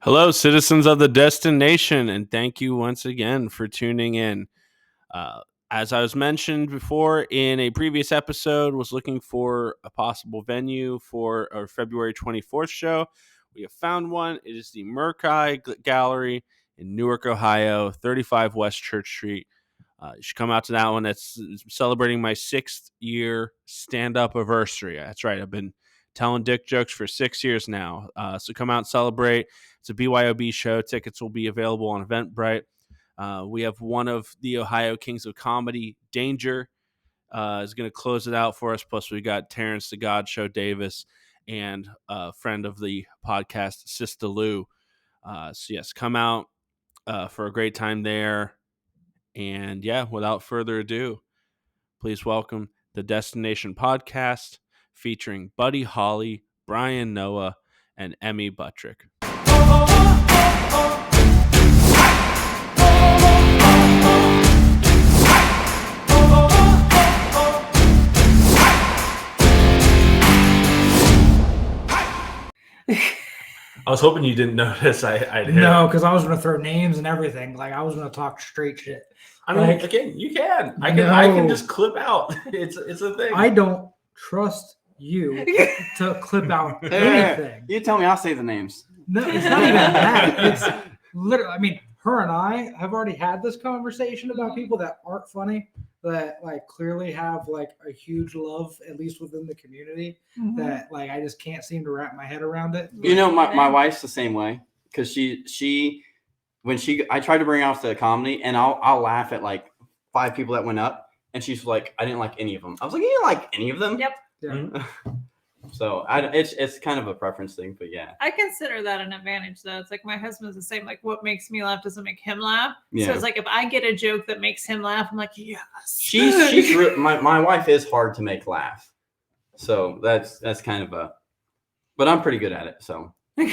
Hello, citizens of the Destin Nation, and thank you once again for tuning in. As I was mentioned before in a previous episode, was looking for a possible venue for our February 24th show. We have found one. It is the Merkai Gallery in Newark, Ohio, 35 West Church Street. You should come out to that one. That's celebrating my 6th year stand-up anniversary. That's right. I've been telling dick jokes for 6 years now. So come out and celebrate. It's a BYOB show. Tickets will be available on Eventbrite. We have one of the Ohio Kings of Comedy, Danger, is going to close it out for us. Plus, we got Terrence the God Show Davis and a friend of the podcast, Sista Lou. So, yes, come out for a great time there. And, yeah, without further ado, please welcome the Destination Podcast featuring Buddy Holley, Brian Noah, and Emmy Buttrick. I was hoping you didn't notice I'd hit No, because I was going to throw names and everything. Like, I was going to talk straight shit. I mean, like, again, you can. I can just clip out. It's a thing. I don't trust you to clip out anything. You tell me, I'll say the names. No, it's not even that. It's literally, I mean, her and I have already had this conversation about people that aren't funny, that like clearly have like a huge love, at least within the community, that like I just can't seem to wrap my head around it. You know, my wife's the same way, because I tried to bring her out to comedy, and I'll laugh at like 5 people that went up, and she's like, I didn't like any of them. I was like, you didn't like any of them? Yep. Yeah. So it's kind of a preference thing, but yeah. I consider that an advantage, though. It's like my husband's the same. Like, what makes me laugh doesn't make him laugh. Yeah. So it's like if I get a joke that makes him laugh, I'm like, yes. My wife is hard to make laugh, so that's kind of but I'm pretty good at it. So I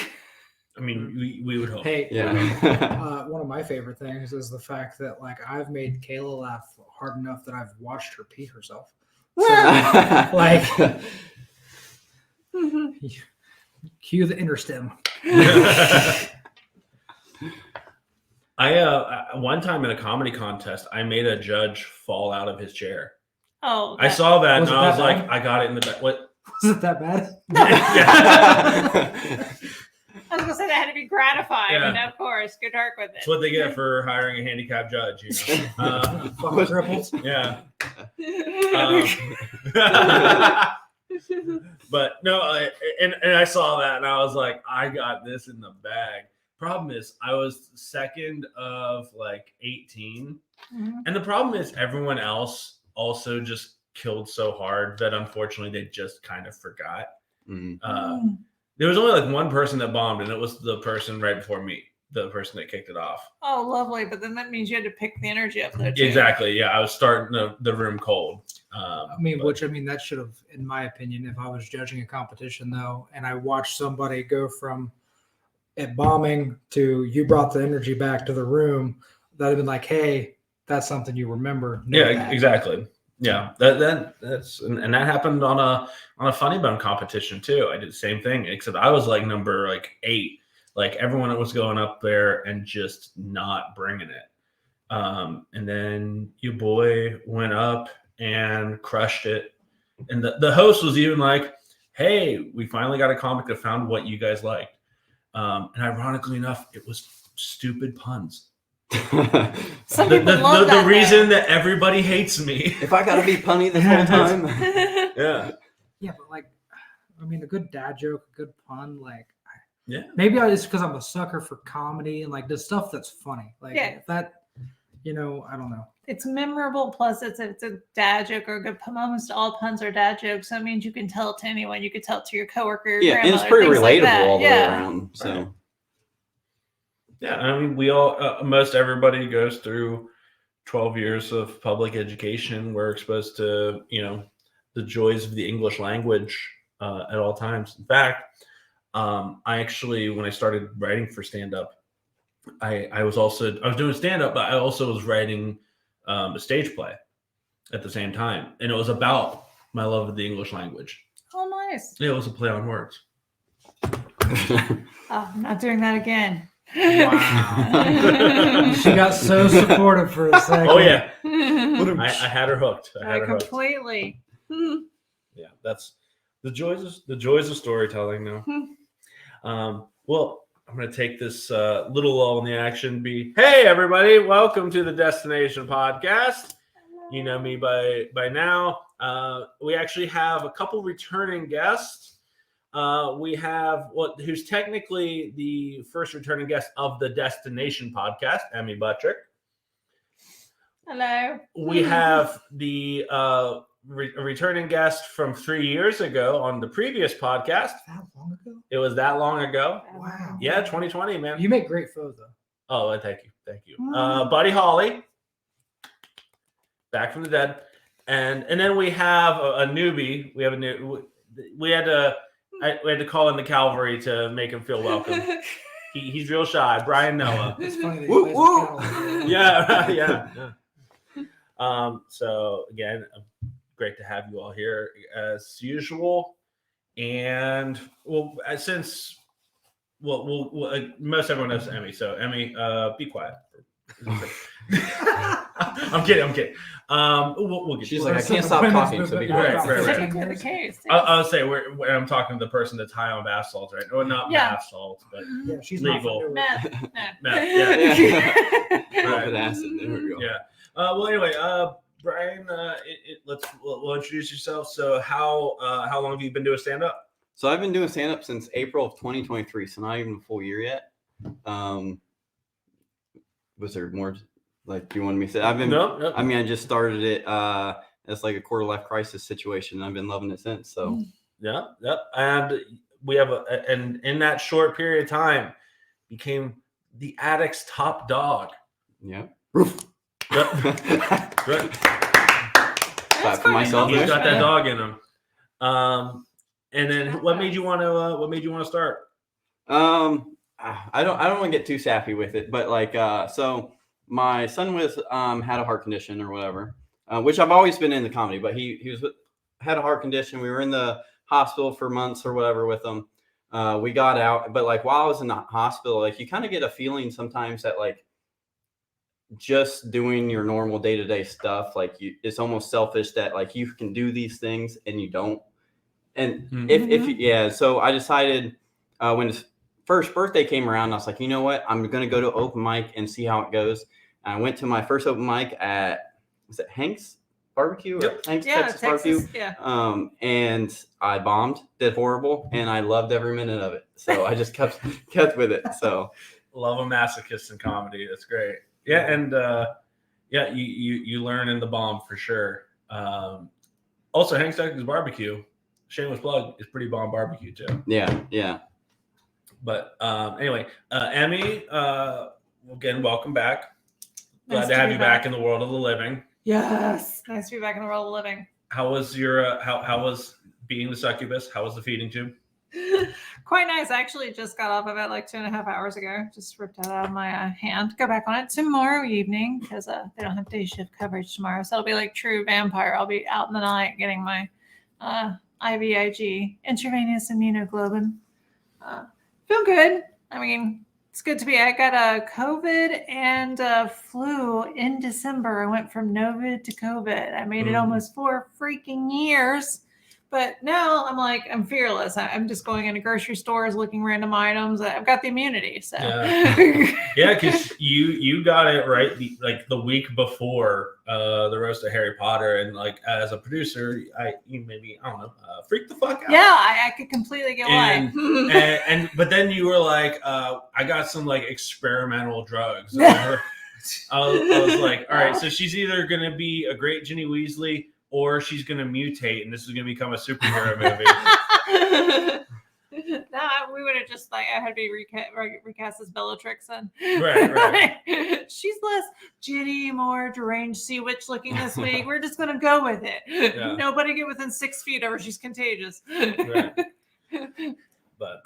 mean, we would hope. Hey, yeah. one of my favorite things is the fact that like I've made Kayla laugh hard enough that I've watched her pee herself. So, like, cue the interstem. I one time in a comedy contest, I made a judge fall out of his chair. Oh, I saw that and I was bad? like, I got it in the back. What? Was it that bad? Yeah. I was gonna say that had to be gratifying, Yeah. and of course, good work with it. That's what they get for hiring a handicapped judge, you know. Fucking triples. Yeah. But no, and I saw that and I was like, I got this in the bag. Problem is, I was second of like 18, and the problem is everyone else also just killed so hard that unfortunately they just kind of forgot. There was only like one person that bombed, and it was the person right before me, the person that kicked it off. Oh, lovely. But then that means you had to pick the energy up there, too. Exactly. Yeah, I was starting the room cold. That should have, in my opinion, if I was judging a competition, though, and I watched somebody go from it bombing to you brought the energy back to the room, that'd have been like, hey, that's something you remember. Exactly. Yeah, that's and that happened on a funny bone competition too. I did the same thing, except I was like number 8. Like everyone was going up there and just not bringing it. And then your boy went up and crushed it. And the host was even like, "Hey, we finally got a comic that found what you guys liked." And ironically enough, it was stupid puns. Some people love the reason that everybody hates me. If I gotta be punny this whole time. Yeah, but like, I mean, a good dad joke, a good pun, like, yeah. Maybe it's because I'm a sucker for comedy and like the stuff that's funny. Like that, I don't know. It's memorable. Plus, it's a dad joke or a good pun. Almost all puns are dad jokes. So it means you can tell it to anyone. You could tell it to your coworker. Your And it's pretty relatable all the way around. So. Right. Yeah, I mean, we all, most everybody goes through 12 years of public education. We're exposed to, the joys of the English language at all times. In fact, I actually, when I started writing for stand-up, I was doing stand-up, but I also was writing a stage play at the same time. And it was about my love of the English language. Oh, nice. Yeah, it was a play on words. Oh, I'm not doing that again. Wow. She got so supportive for a second. Oh yeah, I I had her hooked. I had her hooked. completely. Yeah, that's the joys of storytelling now. Well, I'm going to take this little lull in the action. Hey everybody, welcome to the Destination Podcast. You know me by now. We actually have a couple returning guests. We have who's technically the first returning guest of the Destination Podcast, Emmy Buttrick. Hello. We have the returning guest from 3 years ago on the previous podcast. That long ago? It was that long ago. Wow. Yeah, 2020, man. You make great photos, though. Oh, thank you. Buddy Holley, back from the dead, and then we have a newbie. We had to call in the cavalry to make him feel welcome. He's real shy. Brian Noah. It's funny that Woo, he plays woo. the cattle. Yeah. So again, great to have you all here as usual. And since most everyone knows Emmy, so Emmy, be quiet. I'm kidding. We'll get. She's to like, it. I can't stop talking, so be quiet. Right. Typically the case. I'll say when I'm talking to the person that's high on bath salts, right? Or not Yeah. bath salts, but Yeah, she's Legal. not from Newark. Meth. Yeah. Drop it acid. There we go. Yeah. Well, anyway, Brian, we'll introduce yourself. So, how long have you been doing stand up? So I've been doing stand-up since April of 2023, so not even a full year yet. Was there more? Like, do you want me to say? I've been. No. I mean, I just started it as like a quarter-life crisis situation, and I've been loving it since. So Yeah. And we have and in that short period of time, became the Addict's top dog. yeah. Yep. Right. Clap for myself. He's there. got that dog in him. And then what made you want to start? I don't want to get too sappy with it, but like so my son had a heart condition or whatever, which I've always been in the comedy, but he had a heart condition. We were in the hospital for months or whatever with him. We got out, but like while I was in the hospital, like you kind of get a feeling sometimes that like just doing your normal day-to-day stuff, like it's almost selfish that like you can do these things and you don't. And so I decided when his first birthday came around, I was like, you know what? I'm going to go to open mic and see how it goes. And I went to my first open mic was it Hank's Barbecue? Yep. Hank's Yeah, Texas Barbecue. Yeah. And I bombed, did horrible, and I loved every minute of it. So I just kept with it. So Love a masochist in comedy. That's great. Yeah, and you learn in the bomb for sure. Also, Hank's Texas Barbecue, shameless plug, is pretty bomb barbecue too. yeah. But anyway, Emmy, again, welcome back. Glad Nice to have be you back in the world of the living. Yes. Nice to be back in the world of living. How was your how was being the succubus? How was the feeding tube? Quite nice. I actually just got off of it like 2.5 hours ago. Just ripped it out of my hand. Go back on it tomorrow evening because they don't have day shift coverage tomorrow. So it'll be like true vampire. I'll be out in the night getting my IVIG, intravenous immunoglobulin. Feel good. I mean, it's good to be. I got a COVID and a flu in December. I went from Novid to COVID. I made it almost 4 freaking years. But now I'm fearless. I'm just going into grocery stores, looking random items. I've got the immunity. So Yeah, because you got it right the week before the roast of Harry Potter, and like as a producer, you maybe I don't know, freak the fuck out. Yeah, I could completely get why. But then you were like, I got some like experimental drugs. I was like, all right, so she's either gonna be a great Ginny Weasley, or she's going to mutate, and this is going to become a superhero movie. Nah, we would have just I had to be recast as Bellatrix, and Right. She's less Ginny, more deranged sea witch looking this week. We're just going to go with it. Yeah. Nobody get within 6 feet of her. She's contagious. Right. But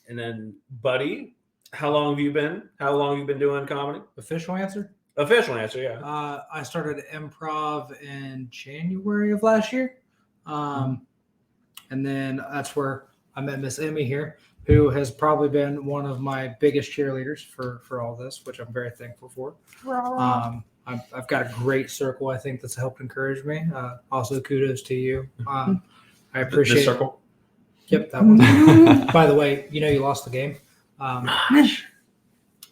and then, Buddy, how long have you been doing comedy? Official answer? Official answer, yeah. I started improv in January of last year. And then that's where I met Miss Emmy here. who has probably been one of my biggest cheerleaders for all this, which I'm very thankful for. I've got a great circle, I think, that's helped encourage me. Also, kudos to you. I appreciate this circle. Yep, that one. By the way, you lost the game.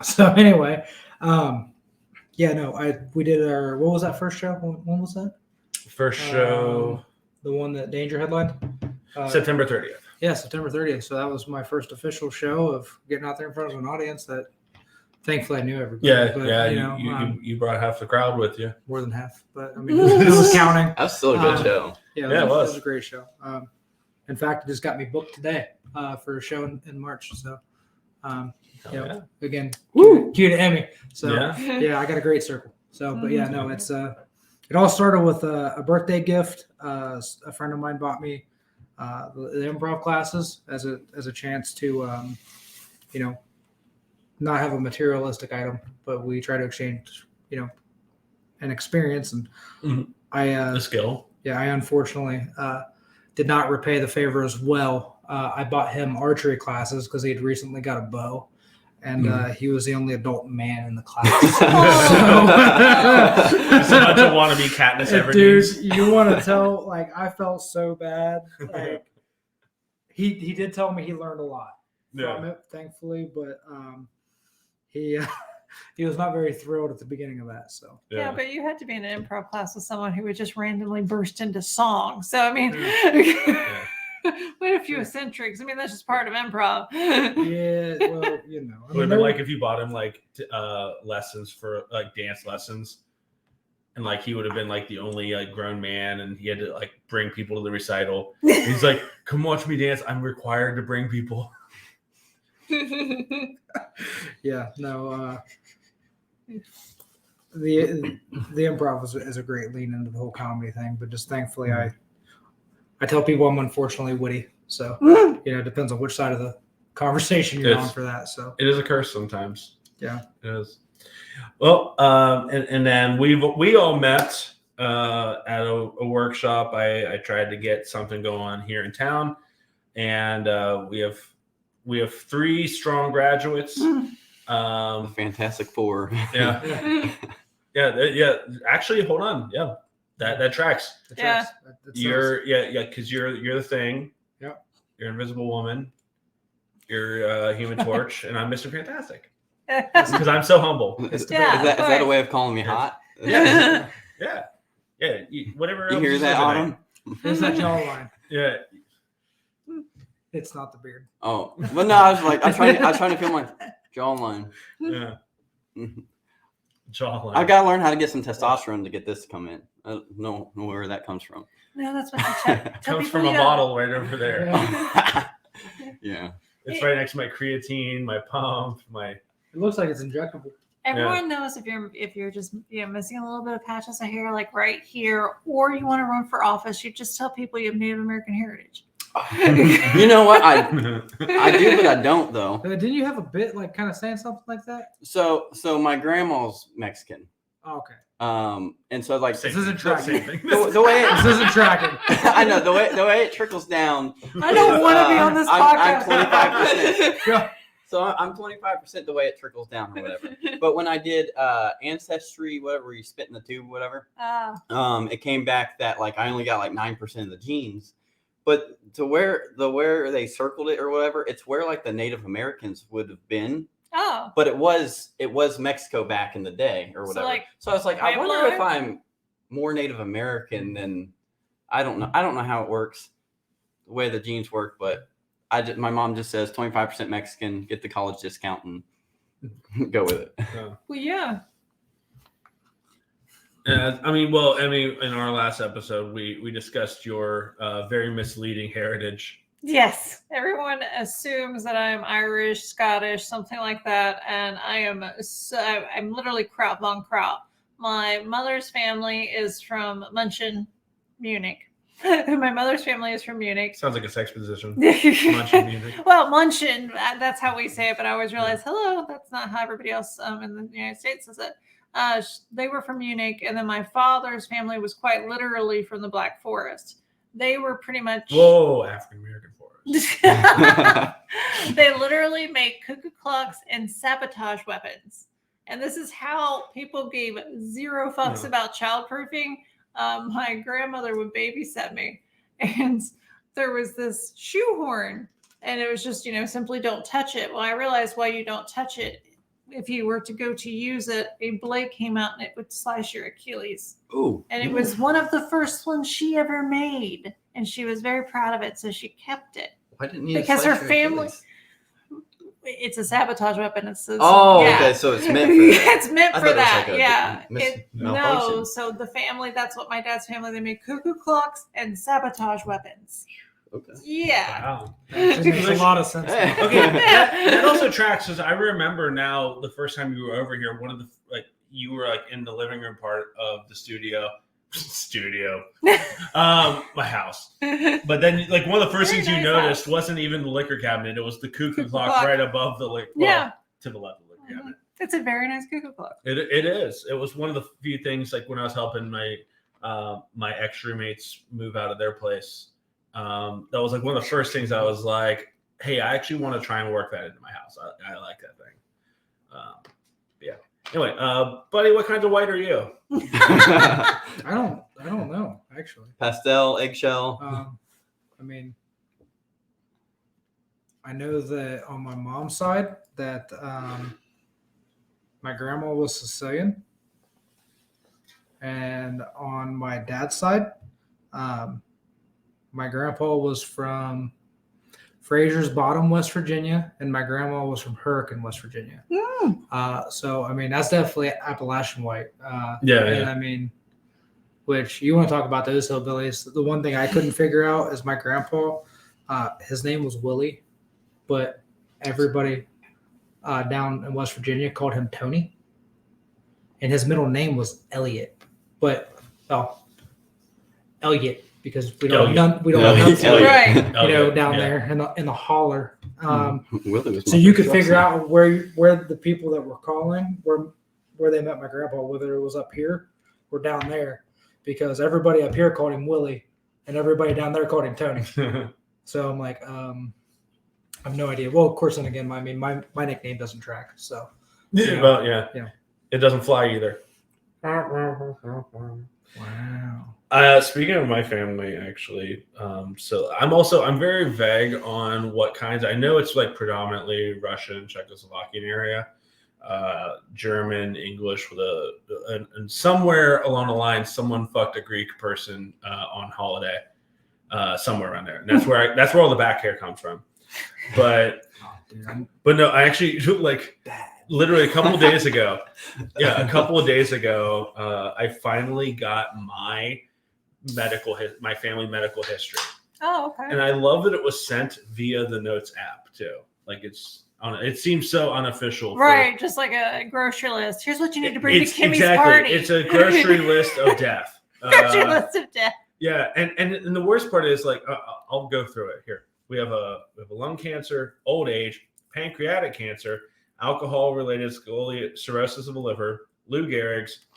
So anyway, we did our, what was that first show? When was that? First show, the one that Danger headlined? September 30th. Yeah, September 30th. So that was my first official show of getting out there in front of an audience that thankfully I knew everybody. Yeah, but, you brought half the crowd with you. more than half. But I mean, it was counting. That's still a good show. Yeah, it was a great show. In fact, it just got me booked today for a show in March. So, again, cue to Emmy. So, yeah, I got a great circle. So, but yeah, no, it's it all started with a birthday gift. A friend of mine bought me the improv classes as a chance to, not have a materialistic item, but we try to exchange, an experience. And The skill. I unfortunately did not repay the favor as well. I bought him archery classes because he had recently got a bow, and he was the only adult man in the class. So much of wannabe Katniss Everdeen. Dude, you want to tell? Like, I felt so bad. Like, he did tell me he learned a lot from it, thankfully, but he was not very thrilled at the beginning of that. So yeah, but you had to be in an improv class with someone who would just randomly burst into song. So I mean, we had a few eccentrics. I mean, that's just part of improv. Yeah, well, It would have been like if you bought him like lessons for like dance lessons, and like he would have been like the only like grown man, and he had to like bring people to the recital. He's like, "Come watch me dance. I'm required to bring people." Yeah, no. The improv is a great lean into the whole comedy thing, but just thankfully I tell people I'm unfortunately witty, so it depends on which side of the conversation you're on for that. So it is a curse sometimes. Yeah, it is. Well, and then we all met at a workshop. I tried to get something going on here in town, and we have 3 strong graduates. Fantastic Four. Yeah. Yeah. Actually, hold on. Yeah, that tracks. Yeah. You're because you're the Thing. Yeah. You're Invisible Woman. You're Human Torch, and I'm Mr. Fantastic. Because I'm so humble. Is that a way of calling me hot? Yeah. Whatever. You hear that, Autumn? There's that jawline. Yeah. It's not the beard. Oh, well, no, I was trying to feel my jawline. Yeah. Jawline. I gotta learn how to get some testosterone to get this to come in. I don't know where that comes from. No, that's what you check. Comes from a bottle right over there. Yeah. It's right next to my creatine, my pump, my. It looks like it's injectable. Everyone knows if you're just missing a little bit of patches of hair, like right here, or you want to run for office, you just tell people you have Native American heritage. You know what? I do, but I don't though. Didn't you have a bit like kind of saying something like that? So my grandma's Mexican. Oh, okay. And so like this isn't tracking. The way this isn't tracking. I know the way it trickles down. I don't want to be on this podcast. I'm 25%. So I'm 25% the way it trickles down or whatever. But when I did ancestry, whatever, you spit in the tube, whatever, it came back that like I only got like 9% of the genes. But to where they circled it or whatever, it's where like the Native Americans would have been. Oh. But it was Mexico back in the day or whatever. So I was like, I wonder if I'm more Native American than I don't know. I don't know how it works, the way the genes work, but my mom just says 25% Mexican, get the college discount and go with it. Well, yeah. I mean, well, Emmy, in our last episode, we discussed your very misleading heritage. Yes, everyone assumes that I'm Irish, Scottish, something like that, and I'm literally Kraut von Kraut. My mother's family is from Munchen, Munich. My mother's family is from Munich. Sounds like a sex position. Munchen, Munich. Well, Munchen, that's how we say it, but I always realize, hello, that's not how everybody else in the United States says it. They were from Munich, and then my father's family was quite literally from the Black Forest. They were pretty much... Whoa, African American Forest. They literally make cuckoo clocks and sabotage weapons. And this is how people gave zero fucks about childproofing. My grandmother would babysit me, and there was this shoehorn, and it was just, simply don't touch it. Well, I realized why you don't touch it. If you were to go to use it, a blade came out and it would slice your Achilles. Ooh. And it was one of the first ones she ever made, and she was very proud of it, so she kept it. Why didn't you? Because her slice your family. Achilles? It's a sabotage weapon. It's okay, so it's meant for that. It's meant I for thought that. it was like a No. malfunction. So the family, that's what my dad's family, they made cuckoo clocks and sabotage weapons. Okay. Yeah. Wow. It makes a lot of sense. Hey. Okay, that also tracks because I remember now the first time you were over here, you were in the living room part of the studio, my house. But then one of the first Very things you nice noticed house. wasn't even the liquor cabinet; it was the cuckoo clock clock. right above the liquor. Yeah. To the left of the liquor cabinet. It's a very nice cuckoo clock. It is. It was one of the few things when I was helping my my ex roommates move out of their place. That was one of the first things I was like, hey, I actually want to try and work that into my house. I like that thing. Yeah. Anyway, buddy, what kinds of white are you? I don't know actually. Pastel, eggshell. I know that on my mom's side that my grandma was Sicilian, and on my dad's side, my grandpa was from Fraser's Bottom, West Virginia, and my grandma was from Hurricane, West Virginia. So that's definitely Appalachian white. And which you want to talk about those hillbillies. The one thing I couldn't figure out is my grandpa, his name was Willie, but everybody down in West Virginia called him Tony, and his middle name was Elliot. But Elliot, because we don't have Right. down there in the holler. Willie was So my you first could figure lesson. out where the people that were calling where they met my grandpa, whether it was up here or down there, because everybody up here called him Willie and everybody down there called him Tony. So I'm like, I have no idea. Well, of course, and again, my nickname doesn't track. So Yeah. It doesn't fly either. wow. Speaking of my family, actually, so I'm very vague on what kinds. I know it's predominantly Russian, Czechoslovakian area, German, English with and somewhere along the line, someone fucked a Greek person on holiday, somewhere around there, and that's where all the back hair comes from. But no, I actually literally a couple of days ago. Yeah, a couple of days ago, I finally got my family medical history. Oh, okay. And I love that it was sent via the Notes app too. It seems so unofficial. Right, just like a grocery list. Here's what you need to bring to Kimmy's exactly. party. It's a grocery list of death. Grocery list of death. Yeah, and the worst part is I'll go through it here. We have a lung cancer, old age, pancreatic cancer, alcohol-related cirrhosis of the liver, Lou Gehrig's,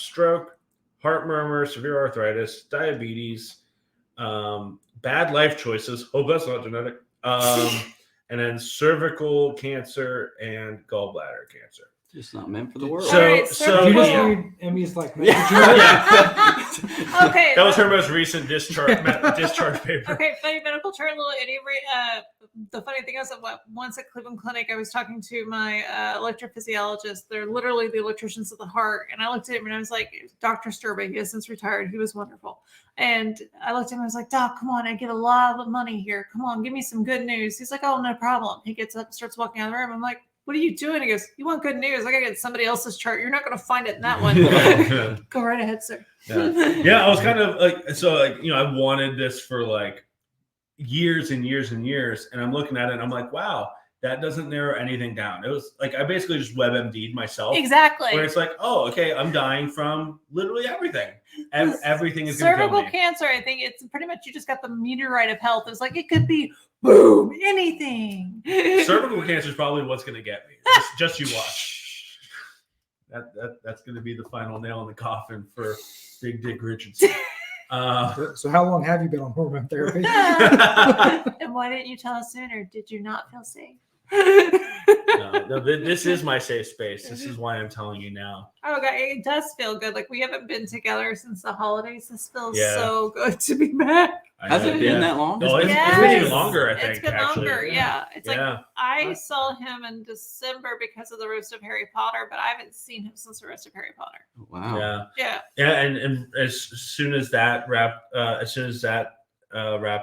stroke, heart murmur, severe arthritis, diabetes, bad life choices. Hope that's not genetic. And then cervical cancer and gallbladder cancer. Just not meant for the world. So, All right, so Did you just yeah. read Emmy's Okay. That was her most recent discharge paper. Okay, funny medical chart, little idiot. The funny thing is that once at Cleveland Clinic, I was talking to my electrophysiologist. They're literally the electricians of the heart. And I looked at him and I was like, Dr. Sturba, he has since retired. He was wonderful. And I looked at him and I was like, Doc, come on, I get a lot of money here. Come on, give me some good news. He's like, oh, no problem. He gets up and starts walking out of the room. I'm like, what are you doing? He goes, you want good news? I got to get somebody else's chart. You're not going to find it in that one. Go right ahead, sir. Yeah, I was kind of I wanted this for years and years and years. And I'm looking at it and I'm like, wow, that doesn't narrow anything down. It was I basically just WebMD'd myself. Exactly. Where it's oh, okay, I'm dying from literally everything. Everything is going to kill cervical me. cancer. I think it's pretty much you just got the meteorite of health. It's it could be boom, anything. Cervical cancer is probably what's going to get me. Just you watch. That's going to be the final nail in the coffin for Big Dick Richardson. So how long have you been on hormone therapy? And why didn't you tell us sooner? Did you not feel safe? No, this is my safe space. This is why I'm telling you now. Oh god, it does feel good. Like we haven't been together since the holidays. This feels Yeah. so good to be back. Has it been that long? No, it's been even longer, I think. It's been actually. longer, yeah. It's like Yeah. I saw him in December because of the roast of Harry Potter, but I haven't seen him since the roast of Harry Potter. Wow. Yeah. Yeah. Yeah, and as soon as that wrapped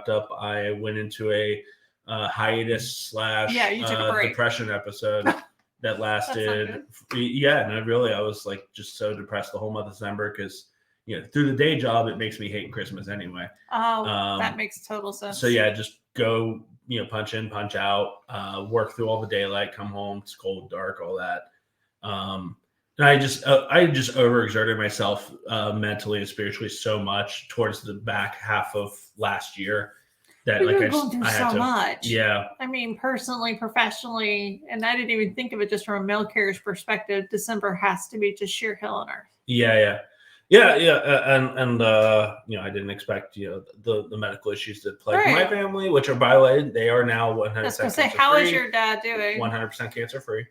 up, I went into a hiatus / you took a break. depression episode that lasted. Yeah, and I was like just so depressed the whole month of December because through the day job it makes me hate Christmas anyway. Oh, that makes total sense. So yeah, just go punch in, punch out, work through all the daylight, come home, it's cold, dark, all that. And I just overexerted myself mentally and spiritually so much towards the back half of last year that But like you're going through I had so to, much. Yeah. I mean, personally, professionally, and I didn't even think of it just from a mail carrier's perspective. December has to be just sheer hell on earth. Yeah. And I didn't expect the medical issues that plague my family, which are, by the way, they are now 100%. I was going to say, how is your dad doing? 100% cancer free.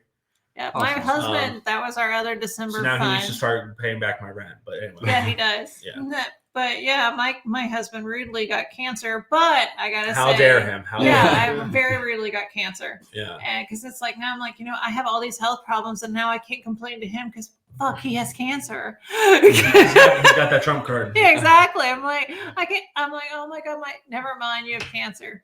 Yeah, Awesome. my husband, that was our other December So now fun. he needs to start paying back my rent. But anyway. Yeah, he does. Yeah. But yeah, my husband rudely got cancer, but I gotta say, how dare him? I very rudely got cancer. Yeah. And because it's like now I'm like, I have all these health problems, and now I can't complain to him because fuck, he has cancer. He's got that Trump card. Yeah, exactly. I'm like, oh my god, never mind, you have cancer.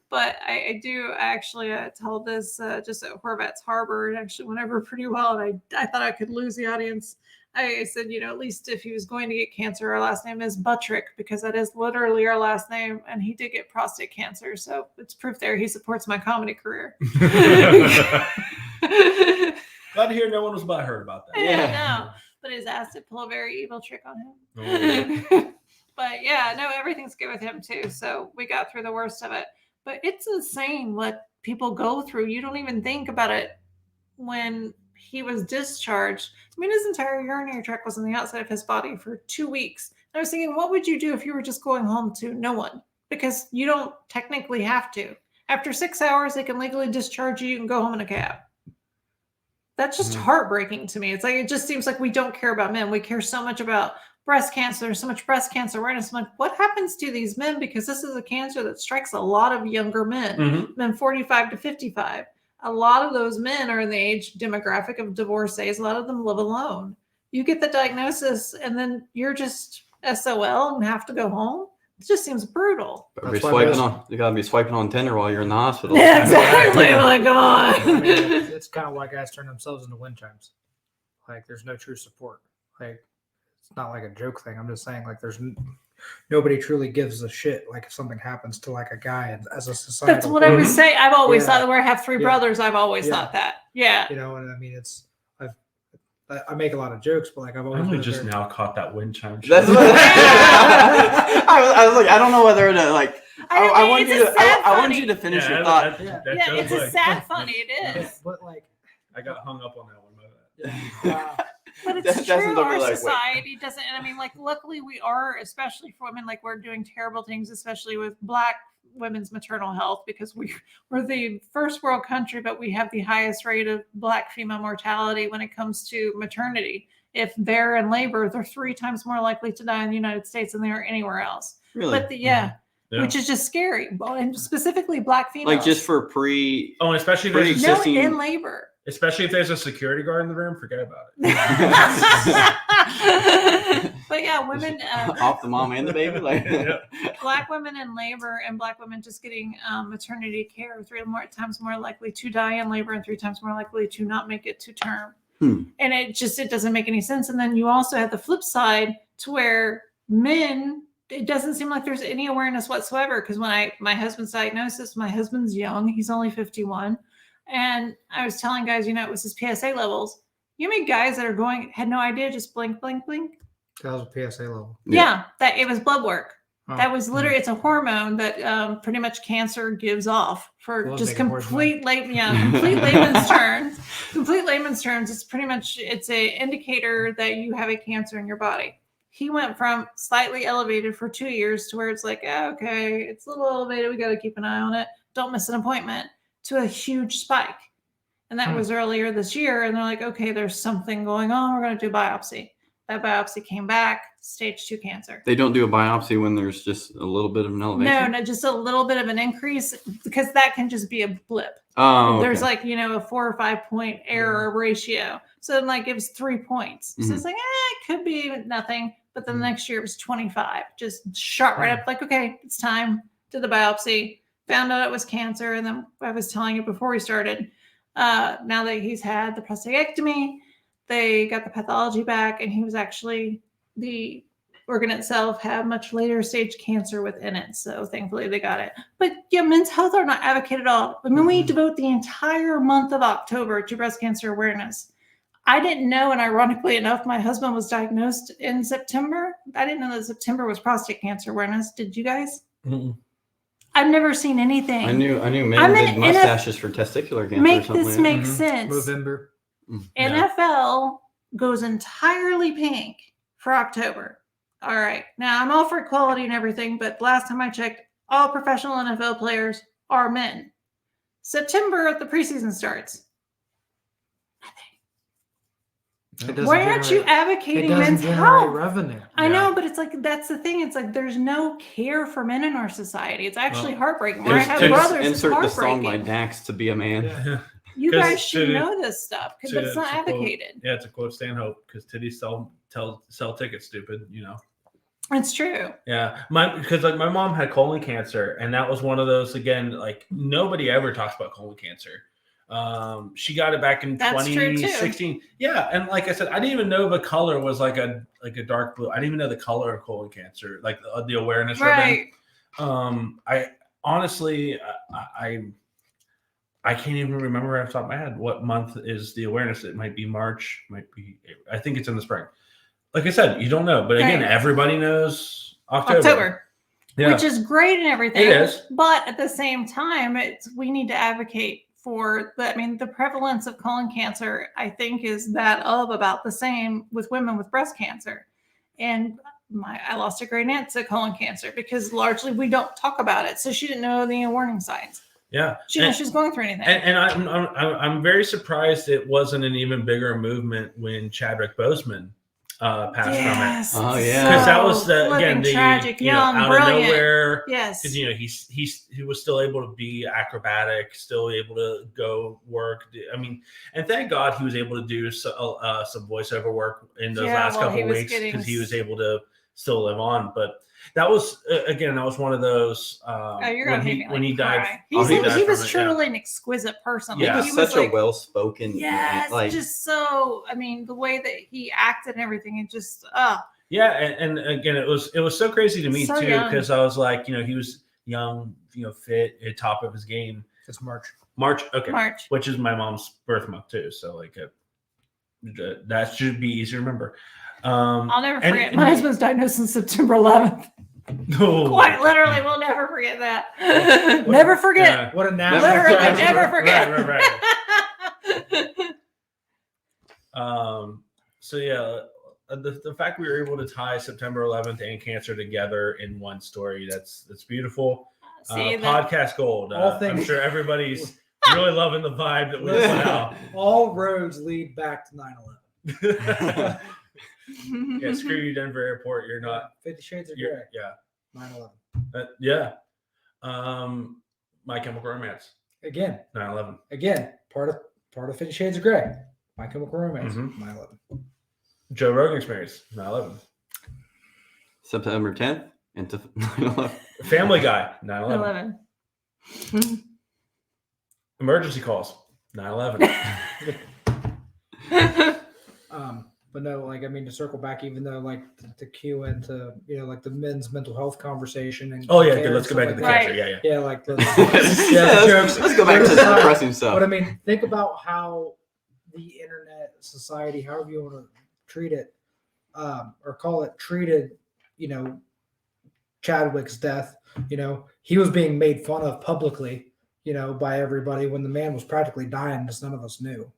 But I do actually told this just at Horvats Harbor. It actually went over pretty well, and I thought I could lose the audience. I said, at least if he was going to get cancer, our last name is Buttrick, because that is literally our last name, and he did get prostate cancer, so it's proof there he supports my comedy career. Glad to hear no one was butthurt about that. Yeah, no. But his ass did pull a very evil trick on him. But yeah, no, everything's good with him too. So we got through the worst of it. But it's insane what people go through. You don't even think about it when he was discharged. I mean, his entire urinary tract was on the outside of his body for 2 weeks. And I was thinking, what would you do if you were just going home to no one? Because you don't technically have to. After 6 hours, they can legally discharge you. You can go home in a cab. That's just heartbreaking to me. It's like, it just seems like we don't care about men. We care so much about breast cancer. There's so much breast cancer awareness. I'm like, what happens to these men? Because this is a cancer that strikes a lot of younger men, men 45 to 55. A lot of those men are in the age demographic of divorcees. A lot of them live alone. You get the diagnosis and then you're just SOL and have to go home. It just seems brutal. You gotta be swiping on Tinder while you're in the hospital. Yeah, exactly. Like, come on. I mean, it's kind of why guys turn themselves into wind chimes. Like, there's no true support. Like, it's not like a joke thing. I'm just saying, like, there's nobody truly gives a shit. Like, if something happens to like a guy as a society. That's what I was saying. I've always thought that where I have three Yeah. brothers. I've always thought that. Yeah. And I mean, I make a lot of jokes, but like I've I always only been just very- now caught that wind chime. That's what I was like, I don't know whether to like. I want you to finish your thought. It's a sad funny. It is. But like, I got hung up on that one. By that. But it's Destin's true. over Our like, wait. society doesn't, and I mean, like, luckily we are, especially for women, like we're doing terrible things, especially with Black women's maternal health, because we're the first world country, but we have the highest rate of Black female mortality when it comes to maternity. If they're in labor, they're 3 times more likely to die in the United States than they are anywhere else. Really? But which is just scary. Well, and specifically Black females. Like just for pre. Oh, and especially if Pretty there's no, existing- in labor. especially if there's a security guard in the room, forget about it. But yeah, women Off the mom and the baby. Like. Black women in labor and Black women just getting maternity care are 3 times more likely to die in labor and 3 times more likely to not make it to term. And it doesn't make any sense. And then you also have the flip side to where men, it doesn't seem like there's any awareness whatsoever. Because when my husband's diagnosis, my husband's young, he's only 51. And I was telling guys, it was his PSA levels. You mean guys that had no idea, just blink, blink, blink. that was a PSA level. Yeah, that it was blood work. Oh. That was literally, it's a hormone that pretty much cancer gives off for Blood just making complete layman's terms. Complete layman's terms, it's pretty much, it's a indicator that you have a cancer in your body. he went from slightly elevated for 2 years to where it's like, okay, it's a little elevated. We got to keep an eye on it. Don't miss an appointment, to a huge spike. And that was earlier this year. And they're like, okay, there's something going on. We're going to do biopsy. That biopsy came back, stage 2 cancer. They don't do a biopsy when there's just a little bit of an elevation? No, just a little bit of an increase, because that can just be a blip. Oh, okay. There's like, a 4 or 5 point error ratio. So it like gives 3 points. So it's like, it could be nothing. But then the next year it was 25. Just shot right up like, okay, it's time. Did the biopsy. Found out it was cancer. And then I was telling you before we started, now that he's had the prostatectomy, they got the pathology back, and he was actually, the organ itself had much later stage cancer within it. So thankfully they got it. But yeah, men's health are not advocated at all. I mean, we devote the entire month of October to breast cancer awareness. I didn't know, and ironically enough, my husband was diagnosed in September. I didn't know that September was prostate cancer awareness. Did you guys? Mm-mm. I've never seen anything. I knew men did mustaches for testicular cancer. Make or something this like make that. sense. November. NFL goes entirely pink for October. All right. Now, I'm all for equality and everything, but last time I checked, all professional NFL players are men. September, the preseason starts. Why aren't you advocating men's health? Revenue. I know, but it's like, that's the thing. It's like there's no care for men in our society. It's actually heartbreaking. Where I have brothers, it's insert the song heartbreaking. by Dax, To Be a Man. Yeah. You 'Cause guys should titty- know this stuff, because it's not a quote. advocated. Yeah, it's a quote, Stanhope, because titties sell tickets, stupid, It's true. Yeah, because like my mom had colon cancer, and that was one of those, again, like nobody ever talks about colon cancer. She got it back in That's true, too. 2016. Yeah, and like I said, I didn't even know the color was like a dark blue. I didn't even know the color of colon cancer, like the awareness Right. ribbon. I honestly, I can't even remember off the top of my head what month is the awareness. It might be March, might be. I think it's in the spring. Like I said, you don't know, but again, Right. everybody knows October. Yeah. Which is great and everything. It is. But at the same time, we need to advocate for the, the prevalence of colon cancer, I think, is that of about the same with women with breast cancer. And I lost a great aunt to colon cancer because largely we don't talk about it. So she didn't know the warning signs. Yeah. She didn't know she was going through anything. And I'm very surprised it wasn't an even bigger movement when Chadwick Boseman passed from it. Oh yeah, because that was the tragic, young, out brilliant. of nowhere. Yes, because he was still able to be acrobatic, still able to go work. I mean, and thank God he was able to do some voiceover work in those last couple of weeks because he was able to still live on. But that was that was one of those when he died. He was truly an exquisite person. Yeah, he was such a well-spoken. Yes, just so. I mean, the way that he acted and everything, it just. Yeah, and again, it was so crazy to me so too because I was like, he was young, fit, at top of his game. It's March. Okay. March, which is my mom's birth month too. So like, that should be easy to remember. I'll never forget. My husband's diagnosed on September 11th. No. Quite literally, we'll never forget that. Never forget. Yeah. What a national. Literally, never forget. Right. So yeah, the fact we were able to tie September 11th and cancer together in one story, that's beautiful. Podcast gold. I'm sure everybody's really loving the vibe that we put out. All roads lead back to 9/11. Yeah, screw you, Denver Airport. You're not. 50 Shades of Grey. Yeah. 9/11. Yeah. My Chemical Romance. Again. 9/11. Again. Part of 50 Shades of Grey. My Chemical Romance. 9/11. Joe Rogan Experience. 9/11. September 10th into 9/11. Family Guy. 9/11. Emergency calls. 9/11. But no, to circle back, even though to cue into the men's mental health conversation and let's go back to the cancer. Yeah. Let's go back to the depressing stuff. But think about how the internet society, however you want to treat it, or call it, treated Chadwick's death. He was being made fun of publicly, by everybody when the man was practically dying, as none of us knew.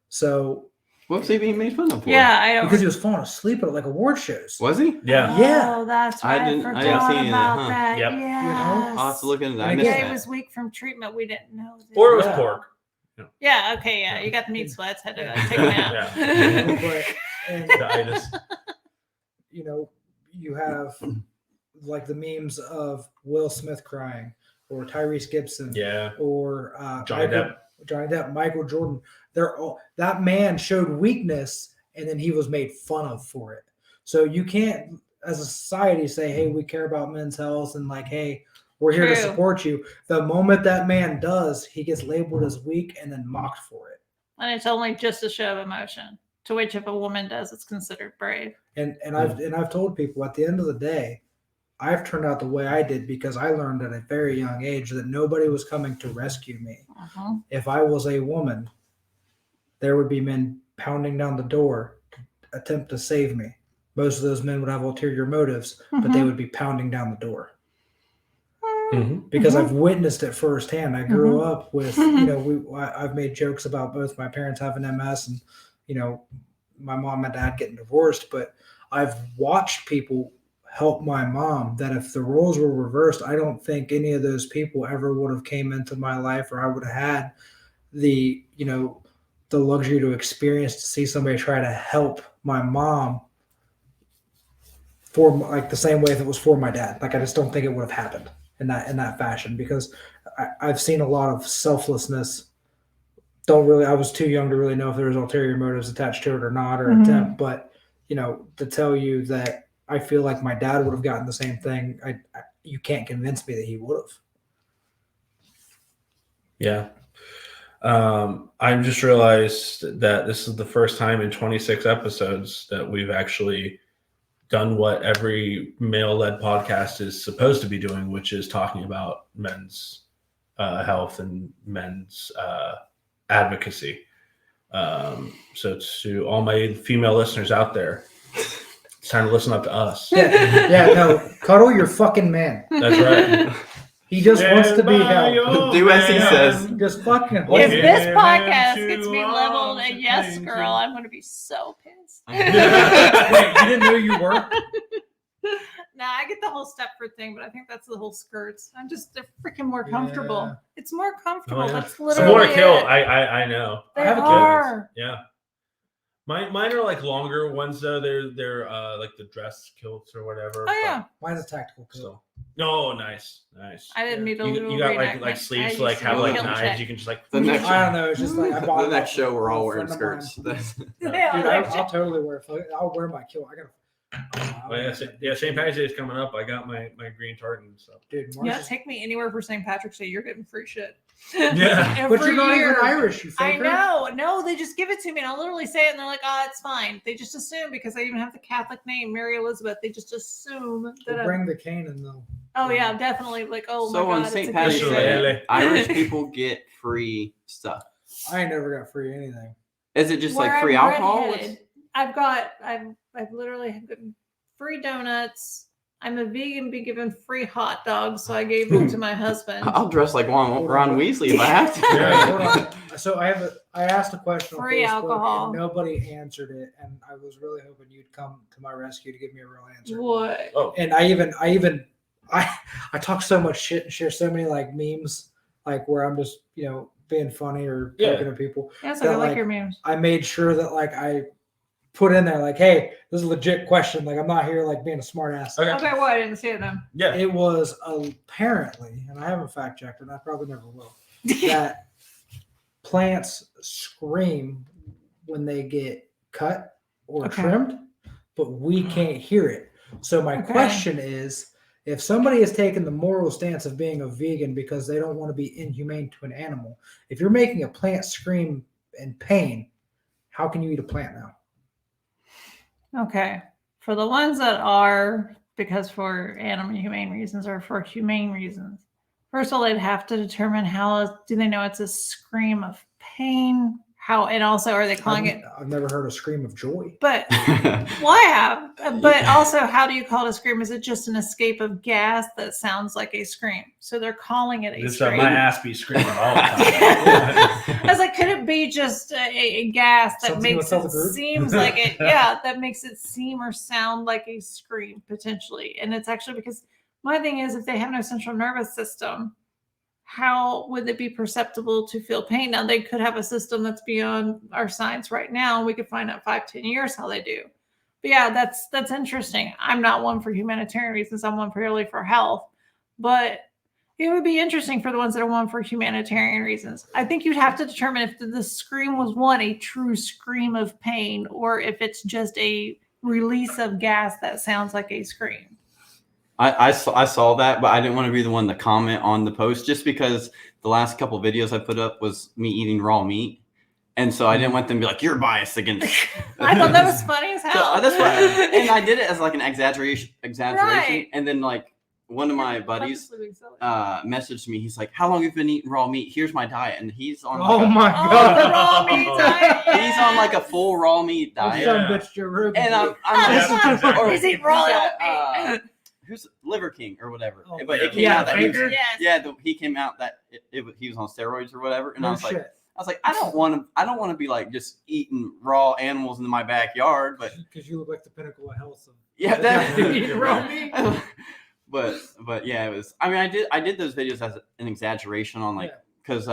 So What was he being made fun of for? Yeah, I don't. Because he was falling asleep at like award shows. Was he? Yeah. Yeah. Oh, that's I right. I didn't forgot see any of that, about huh? that. Yep. Yes. I'll have to look into that. I And missed Yeah, again, he that. was weak from treatment. We didn't know. Or it was Yeah. pork. Yeah. Okay. Yeah. You got the meat sweats. Had to take them out. But, and, The itis. you know, you have like the memes of Will Smith crying or Tyrese Gibson Yeah. or Johnny Depp. Michael Jordan. They're all, that man showed weakness and then he was made fun of for it. So you can't, as a society, say, hey, we care about men's health and like, hey, we're here to True. support you. The moment that man does, he gets labeled as weak and then mocked for it. And it's only just a show of emotion. To which, if a woman does, it's considered brave. And I've told people at the end of the day, I've turned out the way I did because I learned at a very young age that nobody was coming to rescue me. Uh-huh. If I was a woman, there would be men pounding down the door to attempt to save me. Most of those men would have ulterior motives, but they would be pounding down the door. Mhm. Because I've witnessed it firsthand. I grew up with, you know, I've made jokes about both my parents having MS and, you know, my mom and dad getting divorced, but I've watched people help my mom that if the roles were reversed, I don't think any of those people ever would have came into my life or I would have had the, you know, the luxury to experience to see somebody try to help my mom for like the same way that was for my dad. Like I just don't think it would have happened in that fashion because I've seen a lot of selflessness. I was too young to really know if there was ulterior motives attached to it or not or attempt, but you know, to tell you that I feel like my dad would have gotten the same thing. You can't convince me that he would have. Yeah. I've just realized that this is the first time in 26 episodes that we've actually done what every male-led podcast is supposed to be doing, which is talking about men's health and men's advocacy. So to all my female listeners out there, it's time to listen up to us. No, cuddle your fucking man. That's right. He just wants to be held. Do as he says. Just fucking If hold him. this Yeah, podcast to gets me leveled a yes girl, I'm going to be so pissed. Wait, you didn't know you were? Nah, I get the whole Stepford thing, but I think that's the whole skirts. They're freaking more comfortable. Yeah. It's more comfortable. Oh, yeah. That's Some literally more to kill. it. I know. They I have a kid. are. Yeah. Mine are like longer ones though. They're like the dress kilts or whatever. Oh yeah, Mine's a tactical But kill. still. No, nice. I didn't need a little. You got reenactment. like I sleeves used to like to have do like kill knives. check. You can just like The next I don't know. It's just like I bought the next show we're all a wearing friend of mine. skirts. Yeah, Dude, like- I'll totally wear. I'll wear my kill. I gotta. St. Patrick's Day is coming up. I got my green tartan and stuff. Dude, Yeah, March is- take me anywhere for St. Patrick's Day. You're getting free shit. Yeah. but Every you're not year. even Irish, you I faker. know. No, they just give it to me, and I'll literally say it, and they're like, "Oh, it's fine." They just assume because I even have the Catholic name, Mary Elizabeth. They just assume that. We'll bring the cane in though. Oh yeah, definitely. Like, oh So my on god, St. it's a Patrick's good Day- Day, Irish people get free stuff. I ain't never got free anything. Is it just Where like free I'm alcohol? redheaded, I've literally gotten free donuts. I'm a vegan, be given free hot dogs, so I gave them to my husband. I'll dress like Ron Weasley if I have to. Yeah. Hold on. So I asked a question on Free Facebook alcohol. and nobody answered it, and I was really hoping you'd come to my rescue to give me a real answer. What? Oh, And I talk so much shit and share so many like memes, like where I'm just being funny or Yeah. joking to people. Yes, That, I like like, your memes. I made sure that like I put in there like, hey, this is a legit question. Like I'm not here like being a smart ass. okay. Okay, well, I didn't see it then. Yeah. It was apparently, and I haven't fact checked it, and I probably never will, that plants scream when they get cut or Okay. trimmed, but we can't hear it. So my Okay. question is, if somebody has taken the moral stance of being a vegan because they don't want to be inhumane to an animal, if you're making a plant scream in pain, how can you eat a plant now? Okay. For the ones that are, because for animal humane reasons or for humane reasons, first of all, they'd have to determine how do they know it's a scream of pain? How, and also, are they calling it? I've never heard a scream of joy. But well, I have. But also, how do you call it a scream? Is it just an escape of gas that sounds like a scream? So they're calling it a Just scream. my ass be screaming all the time. I was like, could it be be just a gas that Something makes without it the group? seems like it. Yeah, that makes it seem or sound like a scream potentially. And it's actually because my thing is, if they have no central nervous system, how would it be perceptible to feel pain? Now they could have a system that's beyond our science right now. We could find out 5-10 years how they do. But yeah, that's interesting. I'm not one for humanitarian reasons. I'm one purely for health. But it would be interesting for the ones that are one for humanitarian reasons. I think you'd have to determine if the scream was a true scream of pain, or if it's just a release of gas that sounds like a scream. I saw that, but I didn't want to be the one to comment on the post just because the last couple videos I put up was me eating raw meat. And so I didn't want them to be like, you're biased against. I thought that was funny as hell. So that's why, and I did it as like an exaggeration. Right. And then like one of my buddies messaged me. He's like, how long have you been eating raw meat? Here's my diet. And he's on Oh like my Oh, god. the raw meat diet. he's on like a full raw meat diet. Son of a bitch, Joe Rogan. And I'm Yeah. or Is he raw who's meat? who's Liver King or whatever. Oh, But it came yeah, out that he was, Baker? Yes. he came out that he was on steroids or whatever. And I No was like, shit. I don't want to be like just eating raw animals in my backyard, but Because you look like the pinnacle of health. Of yeah, that eating raw meat. but yeah, it was. I mean, I did those videos as an exaggeration on like because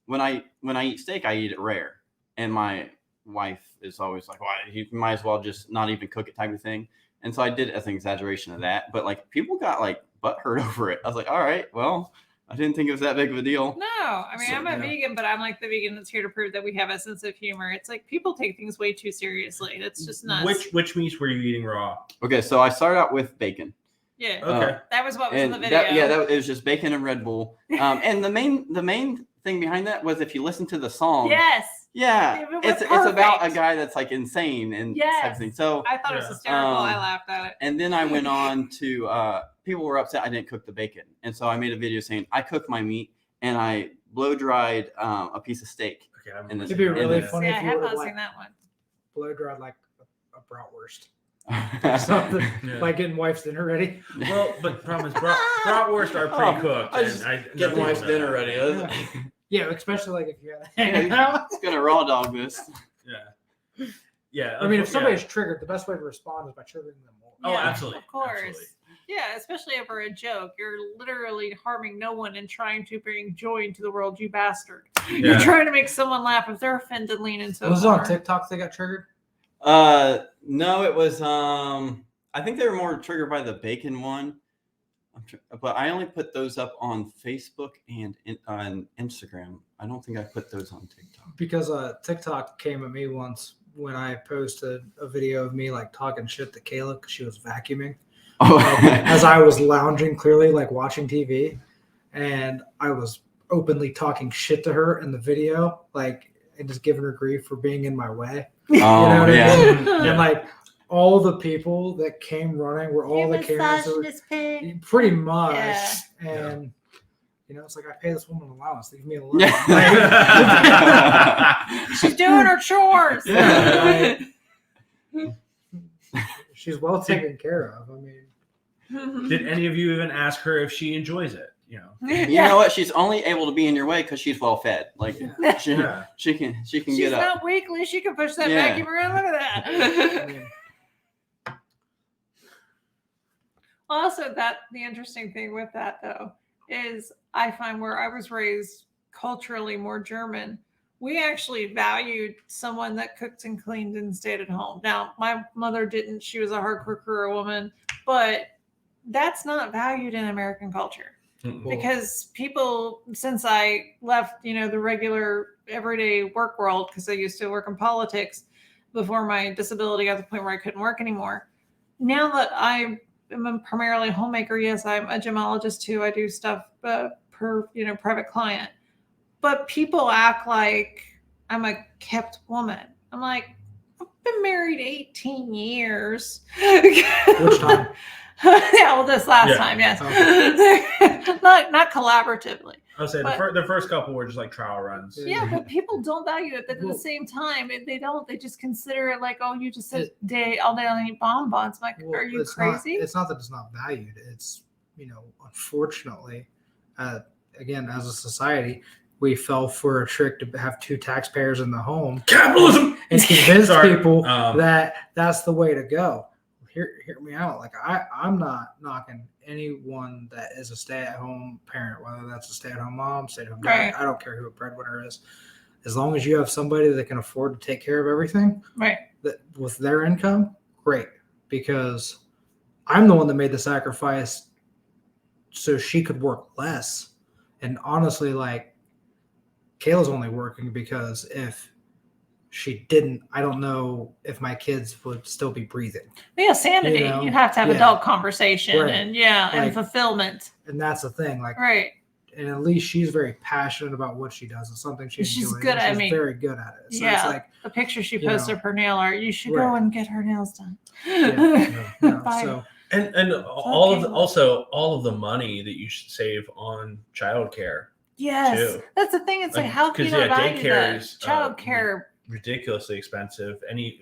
when I eat steak, I eat it rare, and my wife is always like, "Why you might as well just not even cook it," type of thing. And so I did it as an exaggeration of that. But like people got like butthurt over it. I was like, all right, well, I didn't think it was that big of a deal. No, I mean, So, I'm a yeah. vegan, but I'm like the vegan that's here to prove that we have a sense of humor. It's like people take things way too seriously. It's just nuts. Which meats were you eating raw? Okay, so I started out with bacon. Yeah, Okay. that was what was in And the video. it was just bacon and Red Bull. And the main thing behind that was if you listen to the song. Yes, Yeah, It was it's about a perfect. guy that's like insane and Yes. type of thing. So I thought it was Yeah. hysterical. I laughed at it. and then I went on to people were upset I didn't cook the bacon, and so I made a video saying I cook my meat and I blow dried a piece of steak. Okay, I'm And It'd be really and funny Yeah, I if you have would have not like seen that one. blow dried like a bratwurst. then- Something Yeah. like getting wife's dinner ready. Well, but the problem is bratwurst are pre-cooked. I just and get nothing wife's about dinner that. ready. Yeah. Yeah, especially like if you're Yeah, hanging out. It's gonna raw dog this. Yeah. Yeah. I mean, if yeah. somebody's triggered, the best way to respond is by triggering them more. Oh, Yeah, absolutely. Of course. Absolutely. Yeah, especially over a joke. You're literally harming no one and trying to bring joy into the world, you bastard. You're Yeah. trying to make someone laugh. If they're offended, lean into it. Was it on more. TikTok they got triggered? No, it was I think they were more triggered by the bacon one. But I only put those up on Facebook and on Instagram. I don't think I put those on TikTok. Because TikTok came at me once when I posted a video of me like talking shit to Kayla because she was vacuuming. Oh, As I was lounging, clearly like watching TV, and I was openly talking shit to her in the video, like and just giving her grief for being in my way. oh You know what I yeah. mean? Yeah. And like all the people that came running were all the Karens that were pig. pretty much, Yeah. and you know, it's like I pay this woman allowance, leave me alone. Yeah. She's doing her chores. Yeah, she's well taken care of. I mean, Did any of you even ask her if she enjoys it? You know. You know what? She's only able to be in your way because she's well fed. Like she, Yeah. she can She's get up. not weakly. She can push that Yeah. vacuum around. Look at I that. mean, Also, the interesting thing with that though is I find where I was raised culturally more German, we actually valued someone that cooked and cleaned and stayed at home. Now, my mother didn't; she was a hardcore career woman, but that's not valued in American culture. Because people, since I left, the regular everyday work world, because I used to work in politics before my disability got to the point where I couldn't work anymore. Now that I'm primarily a homemaker, yes, I'm a gemologist too. I do stuff per private client, but people act like I'm a kept woman. I'm like, I've been married 18 years. which time? Yeah, well, this last Yeah. time, yes. Okay. not collaboratively. I would say But- the first couple were just like trial runs. Yeah, but people don't value it. But at Well- the same time, they don't. They just consider it like, oh, you just sit all day and eat bonbons. I'm like, Well, are you it's crazy? it's not that it's not valued. It's unfortunately, again, as a society, we fell for a trick to have 2 taxpayers in the home Capitalism and convince Sorry. people that that's the way to go. Hear me out. Like I'm not knocking anyone that is a stay-at-home parent, whether that's a stay-at-home mom, stay-at-home dad. Right. I don't care who a breadwinner is. As long as you have somebody that can afford to take care of everything, Right. that with their income, great. Because I'm the one that made the sacrifice so she could work less. And honestly, like, Kayla's only working because if she didn't, I don't know if my kids would still be breathing. Yeah, sanity. You know? You have to have Yeah. adult conversation Right. and Like- and fulfillment. And that's the thing. Like, Right. and at least she's very passionate about what she does. It's something she She's enjoys. good and at she's me. very good at it. So Yeah. it's like, The picture she you posted know, of her nail art, you should go right. and get her nails done. yeah. Bye. So and all of Okay. all of the money that you should save on childcare. Yes, Too. that's the thing. It's like, Like, how can you 'cause, not yeah, value daycare that? is, Child care. Ridiculously expensive. Any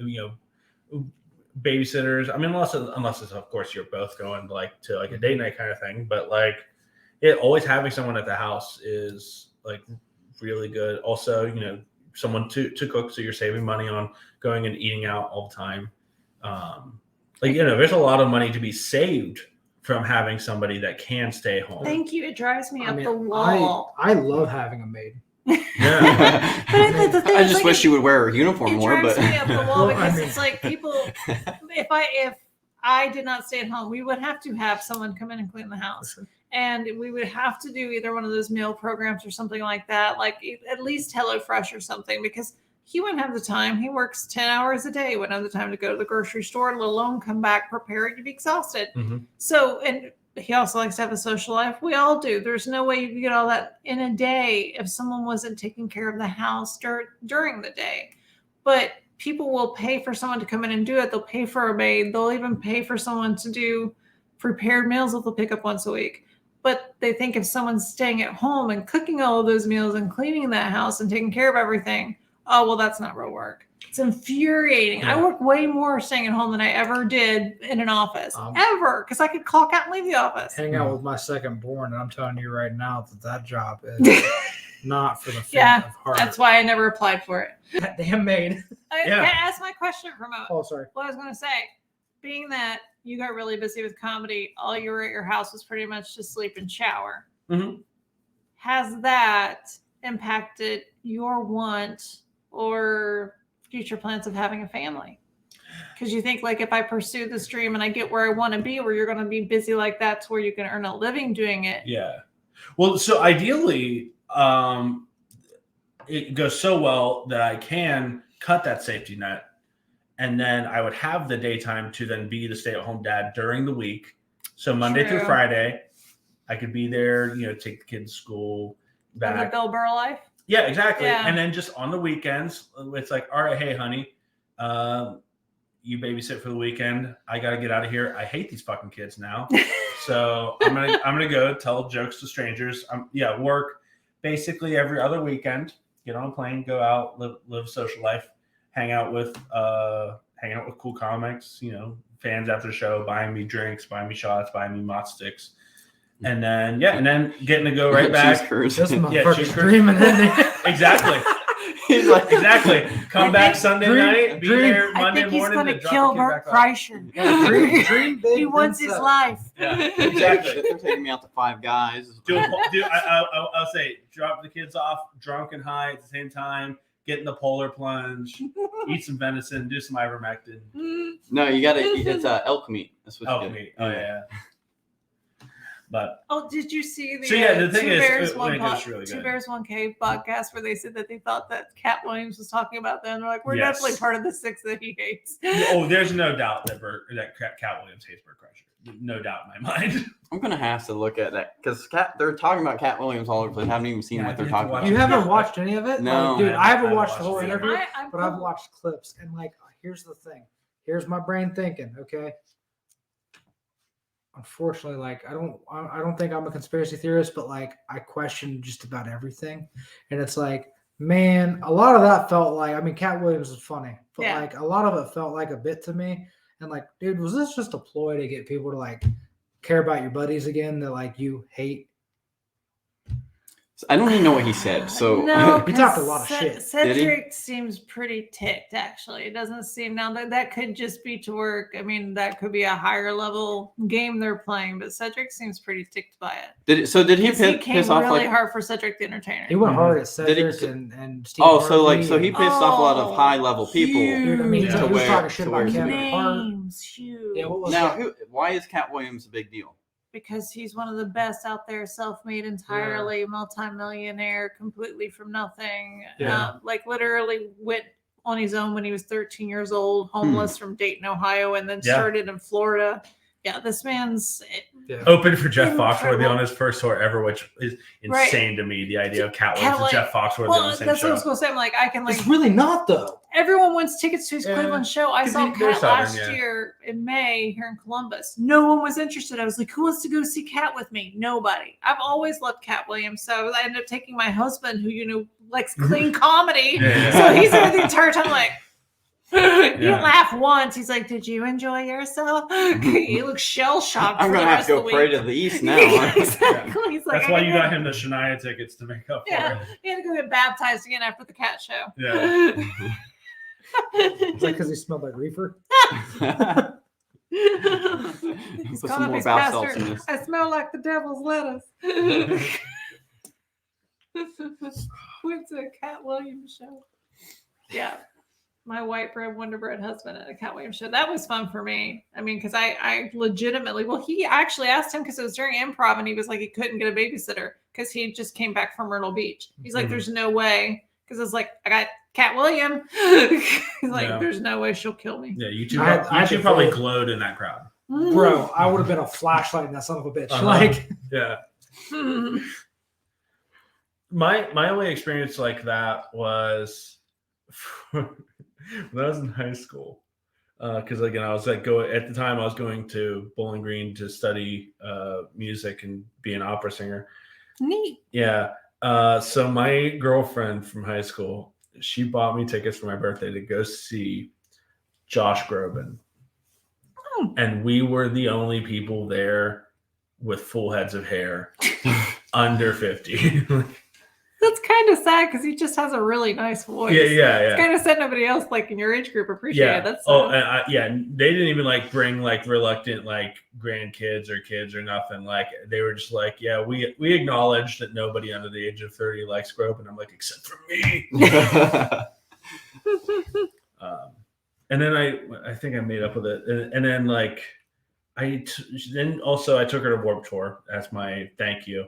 babysitters. I mean, unless it's of course you're both going to a date night kind of thing. But always having someone at the house is like really good. Also, someone to cook, so you're saving money on going and eating out all the time. There's a lot of money to be saved from having somebody that can stay home. Thank you. It drives me I up mean, the wall. I love having a maid. Yeah. But the thing I is, just like, wish she would wear her uniform it more, drives but me up the wall Well, I because mean- it's like people. If I did not stay at home, we would have to have someone come in and clean the house, and we would have to do either one of those meal programs or something like that, like at least HelloFresh or something, because he wouldn't have the time. He works 10 hours a day. He wouldn't have the time to go to the grocery store, let alone come back prepared. You'd be exhausted. Mhm. So, and he also likes to have a social life. We all do. There's no way you can get all that in a day if someone wasn't taking care of the house during the day. But people will pay for someone to come in and do it. They'll pay for a maid. They'll even pay for someone to do prepared meals that they'll pick up once a week. But they think if someone's staying at home and cooking all of those meals and cleaning that house and taking care of everything, oh, well, that's not real work. It's infuriating. Yeah. I work way more staying at home than I ever did in an office, ever, because I could clock out and leave the office. Hang out with my second born, and I'm telling you right now that job is not for the faint Yeah, of heart. That's why I never applied for it. That damn maid. Yeah. Can I ask my question, Promote? Oh, sorry. What I was going to say, being that you got really busy with comedy, all you were at your house was pretty much to sleep and shower. Mhm. Has that impacted your want or future plans of having a family? Because you think, like, if I pursue this dream and I get where I want to be, where you're going to be busy like that to where you can earn a living doing it. Yeah. Well, so ideally, it goes so well that I can cut that safety net, and then I would have the daytime to then be the stay-at-home dad during the week. So Monday through True. Friday, I could be there, take the kids to school, Live the back. Bill Burr life. Yeah, exactly. Yeah. And then just on the weekends, it's like, all right, hey, honey, you babysit for the weekend. I got to get out of here. I hate these fucking kids now. So I'm gonna go tell jokes to strangers. Work basically every other weekend. Get on a plane, go out, live social life, hang out with cool comics. Fans after the show, buying me drinks, buying me shots, buying me mott sticks, and then getting to go right back. Cheese curds. This cheese motherfucker's curds. dreaming, isn't he? Exactly. He's like, Exactly. Come I back think- Sunday dream- night, be dream- there I Monday think he's morning. going to drop kill the kid Bert back off. Kreischer. Yeah, dream big. He wants then his settle. life. Yeah, exactly. They're taking me out to Five Guys. I'll say, drop the kids off drunk and high at the same time, get in the polar plunge, eat some venison, do some ivermectin. No, you gotta eat. It's elk meat. That's what you Elk get. meat. Oh yeah. But Oh, did you see the, So, yeah, the thing Two is, Bears, when One it gets Pot, really Two good. Bears, One Cave podcast where they said that they thought that Cat Williams was talking about them? They're like, we're Yes. definitely part of the 6 that he hates. there's no doubt that Cat Williams hates Bert Kreischer. No doubt in my mind. I'm gonna have to look at that because they're talking about Cat Williams all over the place. I haven't even seen Yeah, what they're you have to talking watch about. You it. haven't watched any of it? No. Like, dude, I I haven't haven't watched the watched whole it. interview, I'm but I've watched clips. And here's the thing. Here's my brain thinking. Okay. Unfortunately, I don't think I'm a conspiracy theorist, but I question just about everything. And it's like, man, a lot of that felt like, Cat Williams is funny, but Yeah. a lot of it felt like a bit to me. And dude, was this just a ploy to get people to care about your buddies again that you hate? I don't even know what he said. So no, He talked a 'cause lot of shit. Cedric seems pretty ticked. Actually, it doesn't seem now that could just be to work. I mean, that could be a higher level game they're playing, but Cedric seems pretty ticked by it. did he 'Cause he piss came off really like? hard for Cedric the Entertainer. He went hard at Did he- Cedric and Steve. Oh, so like Harvey he and- pissed off a lot of high level people. Dude, I mean, Yeah. he To was where- talking shit to about where- Kevin Hart. Names huge. Yeah, what was Now, that? why is Cat Williams a big deal? Because he's one of the best out there, self-made entirely, multimillionaire, completely from nothing. Yeah. Like literally went on his own when he was 13 years old, homeless from Dayton, Ohio, and then Yeah. started in Florida. Yeah, this man's Yeah. Opened for Jeff Incredible. Foxworthy on his first tour ever, which is Right. insane to me. The idea of Cat Cat Williams and Williams- Jeff Foxworthy well, on the same that's what I show. was going to say. I'm like, I can like It's really not though. everyone wants tickets to his Yeah. Cleveland show. I 'Cause saw they're Cat Southern, last yeah. year in May here in Columbus. No one was interested. I was like, who wants to go see Cat with me? Nobody. I've always loved Cat Williams. So I ended up taking my husband who, likes clean comedy. Yeah. So he's there the entire time like, he Yeah. laughed once. He's like, did you enjoy yourself? He looks shell shocked. I'm gonna have to go pray to the east now. Exactly. He's like, That's I why gotta you go- got him the Shania tickets to make up for Yeah. it. He had to go get baptized again after the Cat show. Yeah. It's like because he smelled like reefer. He's Put calling some up more his bath pastor. salts in this. I smell like the devil's lettuce. Went to a Cat Williams show. Yeah. My white bread, Wonder Bread husband at a Cat Williams show. That was fun for me. I mean, because I legitimately, he actually asked him because it was during improv and he was like, he couldn't get a babysitter because he just came back from Myrtle Beach. He's like, Mhm. there's no way. Because it's like, I got Cat William. He's like, Yeah. there's no way she'll kill me. Yeah, you two, I had you two to probably vote. glowed in that crowd. Bro, I would have been a flashlight in that son of a bitch. Uh-huh. Like, Yeah. Mm. My only experience like that was when I was in high school. Because again, I was at the time I was going to Bowling Green to study music and be an opera singer. Neat. Yeah. So my girlfriend from high school, she bought me tickets for my birthday to go see Josh Groban. Oh. And we were the only people there with full heads of hair under 50. That's kind of sad because he just has a really nice voice. yeah. It's kind of sad nobody else like in your age group appreciate Yeah. it. That's Oh, sad. and they didn't even like bring like reluctant like grandkids or kids or nothing. Like they were just like, yeah, we acknowledge that nobody under the age of 30 likes Groban. I'm like, except for me. And then I think I made up with it, and then like then also I took her to Warped Tour as my thank you.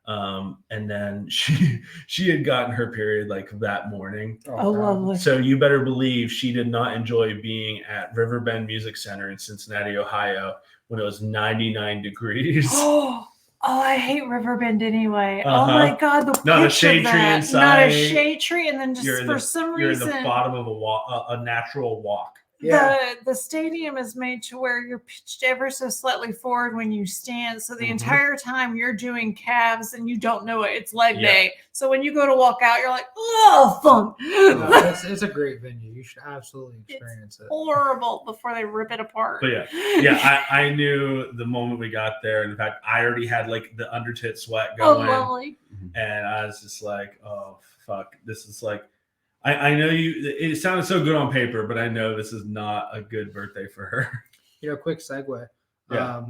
And then she had gotten her period like that morning. Oh, lovely. So you better believe she did not enjoy being at Riverbend Music Center in Cincinnati, Ohio, when it was 99 degrees. Oh, I hate Riverbend anyway. Oh Uh-huh. my god, the Not a picture shade of tree that. inside. Not a shade tree, and then just You're in for the- some You're in reason the bottom of a natural walk. yeah. the stadium is made to where you're pitched ever so slightly forward when you stand. So the Mhm. entire time you're doing calves and you don't know it. It's leg Yeah. day. So when you go to walk out, you're like, oh, fun. No, it's a great venue. You should absolutely experience it. Horrible before they rip it apart. But yeah, I knew the moment we got there. And in fact, I already had like the under tit sweat Oh, going. lovely. And I was just like, oh, fuck. This is like, I know it sounded so good on paper, but I know this is not a good birthday for her. Quick segue. Yeah.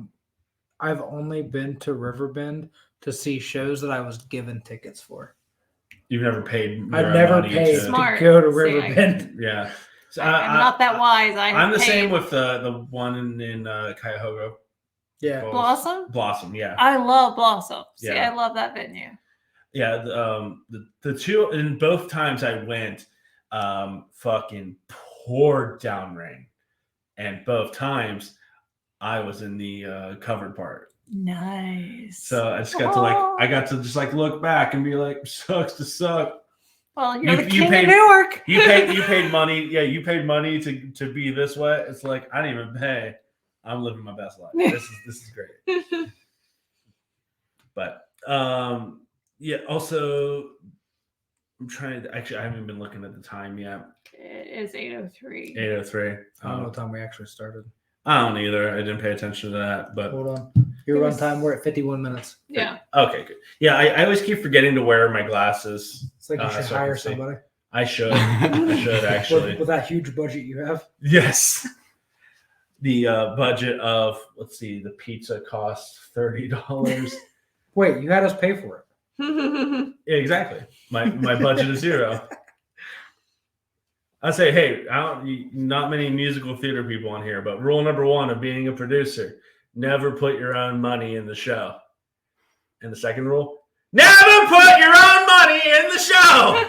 I've only been to Riverbend to see shows that I was given tickets for. You've never paid. your I've own never money paid to- Smart. to go to See, I- Riverbend. Yeah. So I'm not that wise. I'm the same with the one in Cuyahoga. Yeah. Falls. Blossom. Blossom, yeah. I love Blossom. See, Yeah. I love that venue. Yeah, the two, and both times I went, fucking poured down rain, and both times I was in the covered part. Nice. So I just got to just like look back and be like, sucks to suck. Well, you're You- the you king paid- of Newark. You paid money. Yeah, you paid money to be this wet. It's like I didn't even pay. I'm living my best life. This is great. But yeah. Also, I'm trying to actually. I haven't been looking at the time yet. It is 8:03. 8:03. I don't know what time we actually started. I don't either. I didn't pay attention to that. But Hold on. Your run time, we're at 51 minutes. Yeah. Okay, good. Yeah, I always keep forgetting to wear my glasses. It's like you should so I hire can see. somebody I should. I should actually. with that huge budget you have. Yes. The budget of, let's see, the pizza costs $30. Wait, you had us pay for it. Yeah, exactly. My budget is zero. I say, hey, not many musical theater people on here, but rule number 1 of being a producer: never put your own money in the show. And the second rule: never put your own money in the show.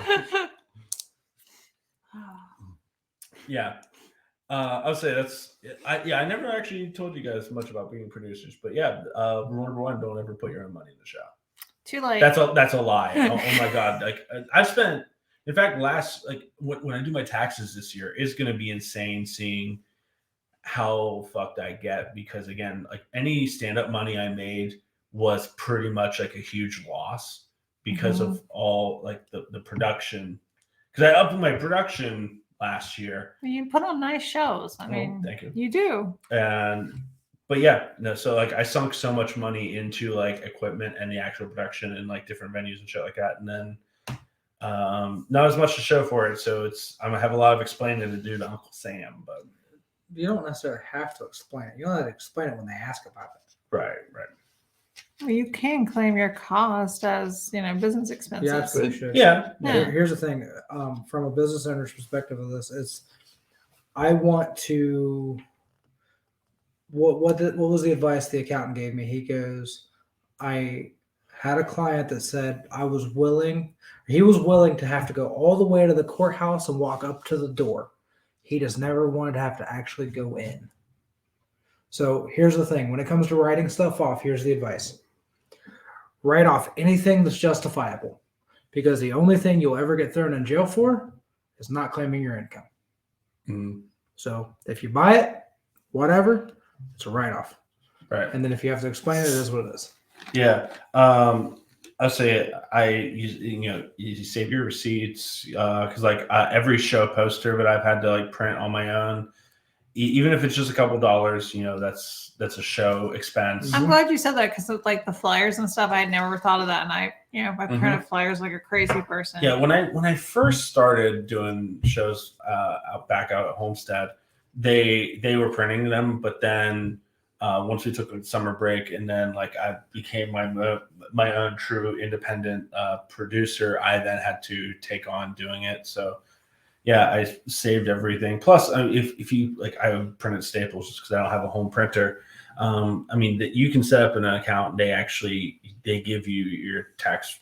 Yeah. I would say I never actually told you guys much about being producers, but yeah, rule number 1: don't ever put your own money in the show. Too late. That's a lie. Oh my God. Like I've spent, in fact, when I do my taxes this year, it's going to be insane seeing how fucked I get, because again, like any stand-up money I made was pretty much like a huge loss because of all like the production. Because I upped my production last year. You put on nice shows. I mean, thank you. You do. But yeah, no, so like I sunk so much money into like equipment and the actual production and like different venues and shit like that, and then not as much to show for it. So I'm gonna have a lot of explaining to do to Uncle Sam, but You don't necessarily have to explain it. You don't have to explain it when they ask about it. right. Well, you can claim your cost as business expenses. Yeah, absolutely should. Yeah. Here's the thing, from a business owner's perspective of this, is I want to. What was the advice the accountant gave me? He goes, I had a client that said he was willing to have to go all the way to the courthouse and walk up to the door. He just never wanted to have to actually go in. So here's the thing. When it comes to writing stuff off, here's the advice. Write off anything that's justifiable, because the only thing you'll ever get thrown in jail for is not claiming your income. Mm-hmm. So if you buy it, whatever, it's a write-off. Right. And then if you have to explain it, it is what it is. Yeah. I'll say you save your receipts, because every show poster that I've had to like print on my own, even if it's just a couple dollars, that's a show expense. I'm glad you said that, because like the flyers and stuff, I had never thought of that, and I printed flyers like a crazy person. Yeah, when I first started doing shows out at Homestead, they were printing them, but then once we took a summer break, and then like I became my own true independent producer, I then had to take on doing it. So yeah, I saved everything. Plus, if you like, I would print at Staples just because I don't have a home printer. You can set up an account. They give you your tax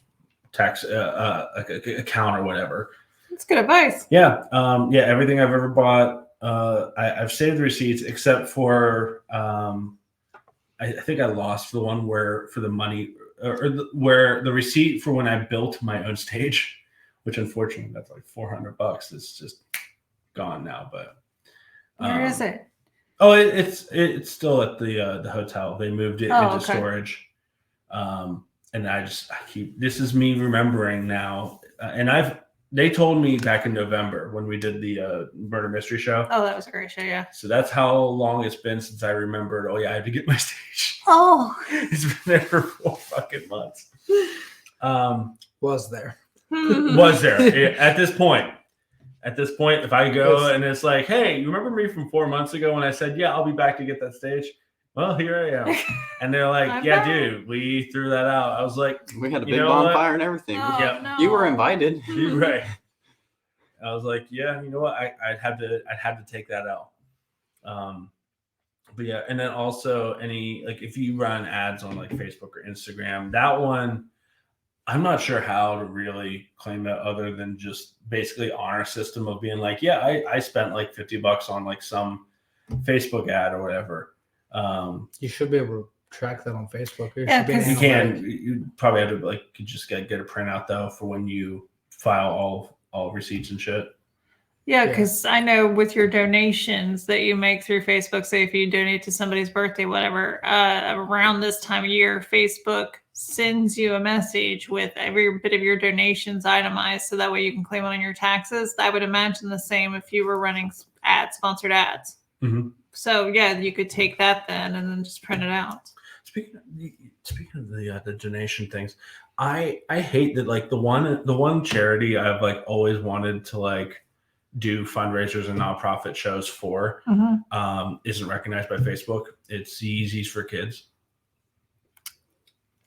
account or whatever. That's good advice. Yeah. Everything I've ever bought, I've saved the receipts except for I think I lost the one where the receipt for when I built my own stage, which unfortunately that's like $400. It's just gone now. But where is it? Oh, it's still at the hotel. They moved it into storage. And this is me remembering now. And they told me back in November when we did the murder mystery show. Oh, that was a great show, yeah. So that's how long it's been since I remembered. Oh yeah, I had to get my stage. Oh, It's been there for 4 fucking months. Was there? Was there at this point? At this point, if I go and it's like, hey, you remember me from 4 months ago when I said, yeah, I'll be back to get that stage? Well, here I am. And they're like, yeah, dude, we threw that out. I was like, we had a big bonfire and everything. Oh, Yeah. no. You were invited. you're right. I was like, yeah, you know what? I'd have to take that out. But yeah, and then also if you run ads on like Facebook or Instagram, that one, I'm not sure how to really claim that other than just basically honor system of being like, yeah, I spent like $50 on like some Facebook ad or whatever. You should be able to track that on Facebook. Yeah, because You can. You probably have to you just get a printout though for when you file all receipts and shit. Yeah, because I know with your donations that you make through Facebook, say if you donate to somebody's birthday, whatever, around this time of year, Facebook sends you a message with every bit of your donations itemized, so that way you can claim it on your taxes. I would imagine the same if you were running sponsored ads. Mm-hmm. So yeah, you could take that then and then just print it out. Speaking of the donation things, I hate that like the one charity I've like always wanted to like do fundraisers and nonprofit shows for isn't recognized by Facebook. It's Yeezys for Kids.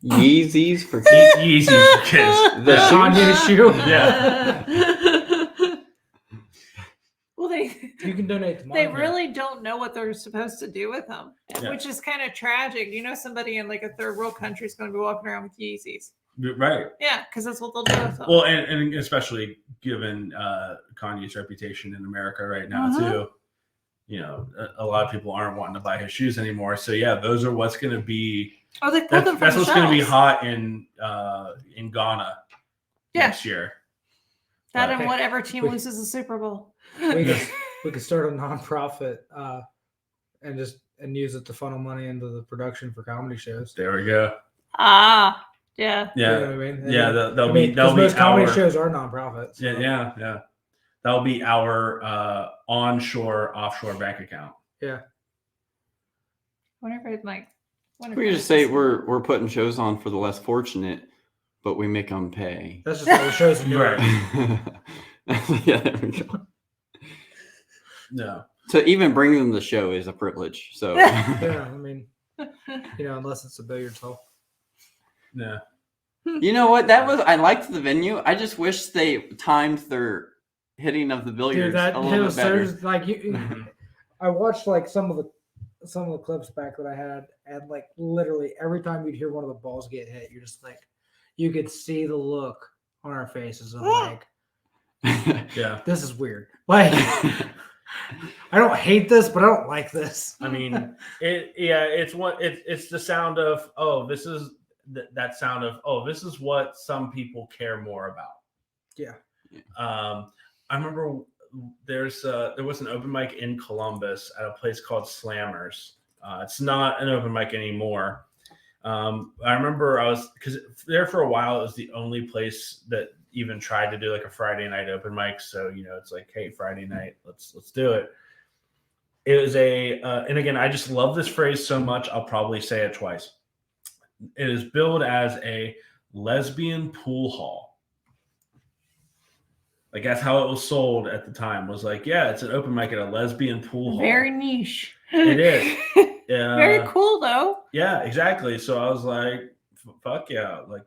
Yeezys for kids. Yeezys for Kids. The Kanye shoe. Yeah. Well, You can donate to mine. they really don't know what they're supposed to do with them, Yeah. which is kind of tragic. You know, somebody in like a third world country is going to be walking around with Yeezys. Right. Yeah, because that's what they'll do with them. Well, and especially given Kanye's reputation in America right now too, you know, a lot of people aren't wanting to buy his shoes anymore. So yeah, those are what's going to be. Oh, they pulled them from That's the what's going to be shelves. hot in Ghana next year. That But- and whatever team We- loses the Super Bowl. We could start a nonprofit and use it to funnel money into the production for comedy shows. There we go. Yeah. You know Yeah, what I mean? yeah. That'll be most comedy our shows are nonprofits. so- yeah. That'll be our onshore offshore bank account. Whenever it like. Whenever We just say we're putting shows on for the less fortunate, but we make them pay. That's just all the shows in Europe. Yeah, there we go. No. To even bring them the show is a privilege. So Yeah, I mean, unless it's a billiards hall. Yeah. you know what? I liked the venue. I just wish they timed their hitting of the billiards a little bit better. there's like I watched like some of the clips back that I had, and like literally every time you'd hear one of the balls get hit, you're just like, you could see the look on our faces of like, Yeah. this is weird. Like, I don't hate this, but I don't like this. I mean, it's the sound of this is that sound of this is what some people care more about. Yeah. I remember there was an open mic in Columbus at a place called Slammers. It's not an open mic anymore. I remember because there for a while it was the only place that even tried to do like a Friday night open mic. So it's like, hey, Friday night, let's do it. It was and again, I just love this phrase so much, I'll probably say it twice. It is billed as a lesbian pool hall. Like that's how it was sold at the time. Was like, yeah, it's an open mic at a lesbian pool hall. Very niche. It is. Very cool though. Yeah, exactly. So I was like, fuck yeah, like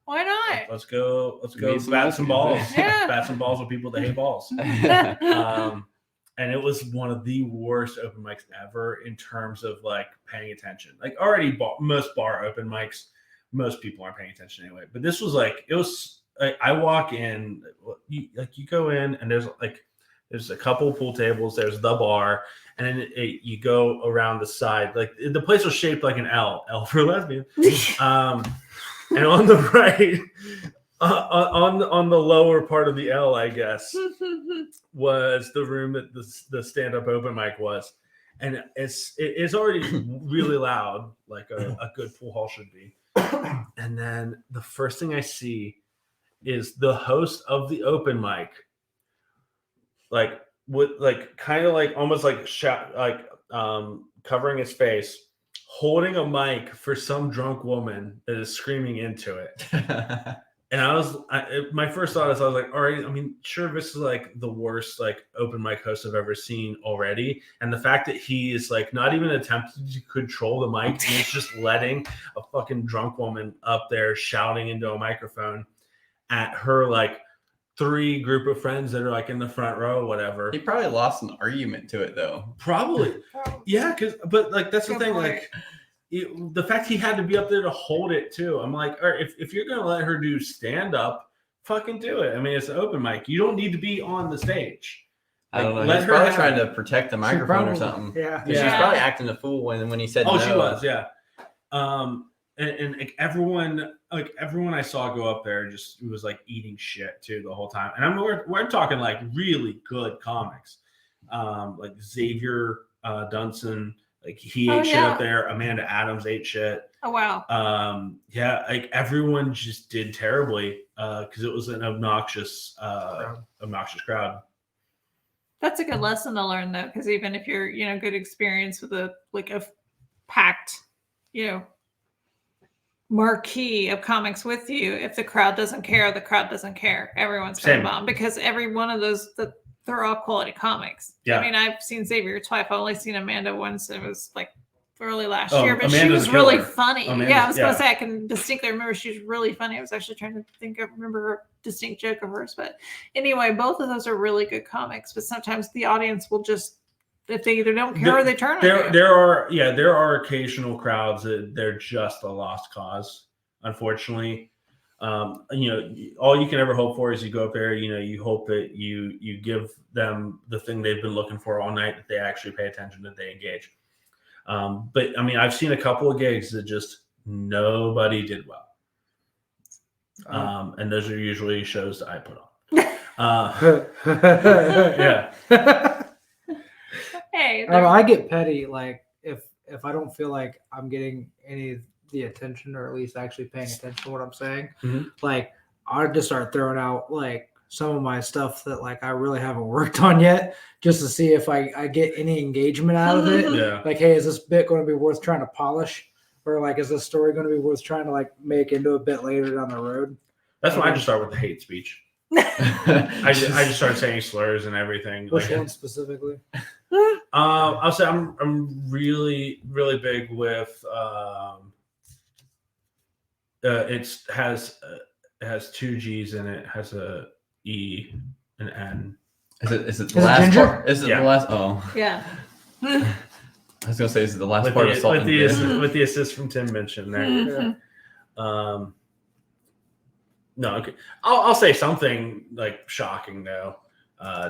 Why not? let's go Meet some bat some balls. lesbians. Yeah. Bat some balls with people that hate balls. And it was one of the worst open mics ever in terms of like paying attention. Like already most bar open mics, most people aren't paying attention anyway. But this was like, it was like, I walk in, you go in and there's a couple pool tables, there's the bar, and then you go around the side. Like the place was shaped like an L for lesbian. And on the right, on the lower part of the L, I guess, was the room that the stand-up open mic was, and it's already really loud, like a good pool hall should be. And then the first thing I see is the host of the open mic, like with like kind of like almost like covering his face, holding a mic for some drunk woman that is screaming into it. And my first thought is I was like, all right, I mean, sure, this is like the worst like open mic host I've ever seen already. And the fact that he is like not even attempting to control the mic, he's just letting a fucking drunk woman up there shouting into a microphone at her like 3 group of friends that are like in the front row, whatever. He probably lost an argument to it though. Probably. Yeah, but like that's the Good thing, point. like the fact he had to be up there to hold it too. I'm like, all right, if you're gonna let her do stand up, fucking do it. I mean, it's an open mic. You don't need to be on the stage. I don't know. Let He's her probably have trying it. to protect the microphone or something. Yeah. She's Yeah. probably acting a fool when he said Oh, no. she was, yeah. And like everyone I saw go up there just was like eating shit too the whole time. And we're talking like really good comics, like Xavier Dunson. Like he ate shit up there. Amanda Adams ate shit. Oh wow. Yeah, like everyone just did terribly because it was an obnoxious crowd. That's a good lesson to learn though, because even if you're good experience with a packed marquee of comics with you. If the crowd doesn't care, the crowd doesn't care. Everyone's going Same. to bomb because every one of those, they're all quality comics. Yeah. I mean, I've seen Xavier twice. I've only seen Amanda once. It was like early last Oh, year, but she Amanda's was a really killer. funny. Amanda's- Yeah, I was going yeah. to say, I can distinctly remember she was really funny. I was actually trying to remember a distinct joke of hers. But anyway, both of those are really good comics. But sometimes the audience will just, if they either don't care or they turn on you. There are occasional crowds that they're just a lost cause, unfortunately. All you can ever hope for is you go up there, you hope that you give them the thing they've been looking for all night, that they actually pay attention, that they engage. But I mean, I've seen a couple of gigs that just nobody did well. And those are usually shows that I put on. Yeah. Hey, I don't know, I get petty, like if I don't feel like I'm getting any of the attention, or at least actually paying attention to what I'm saying. Mhm. Like I just start throwing out like some of my stuff that like I really haven't worked on yet, just to see if I get any engagement out of it. Yeah. Like, hey, is this bit going to be worth trying to polish, or like is this story going to be worth trying to like make into a bit later down the road? That's when I just start with the hate speech. I just start saying slurs and everything. Which Like, one specifically? I'll say I'm really, really big with it has two G's in it, has a E, an N. Is it the it last ginger? part? Is it Yeah. the last? Oh, yeah. I was gonna say, is it the last With part the, of salt with, and the vinegar? assist, with the assist from Tim Minchin there. Mhm. No, okay. I'll say something like shocking though,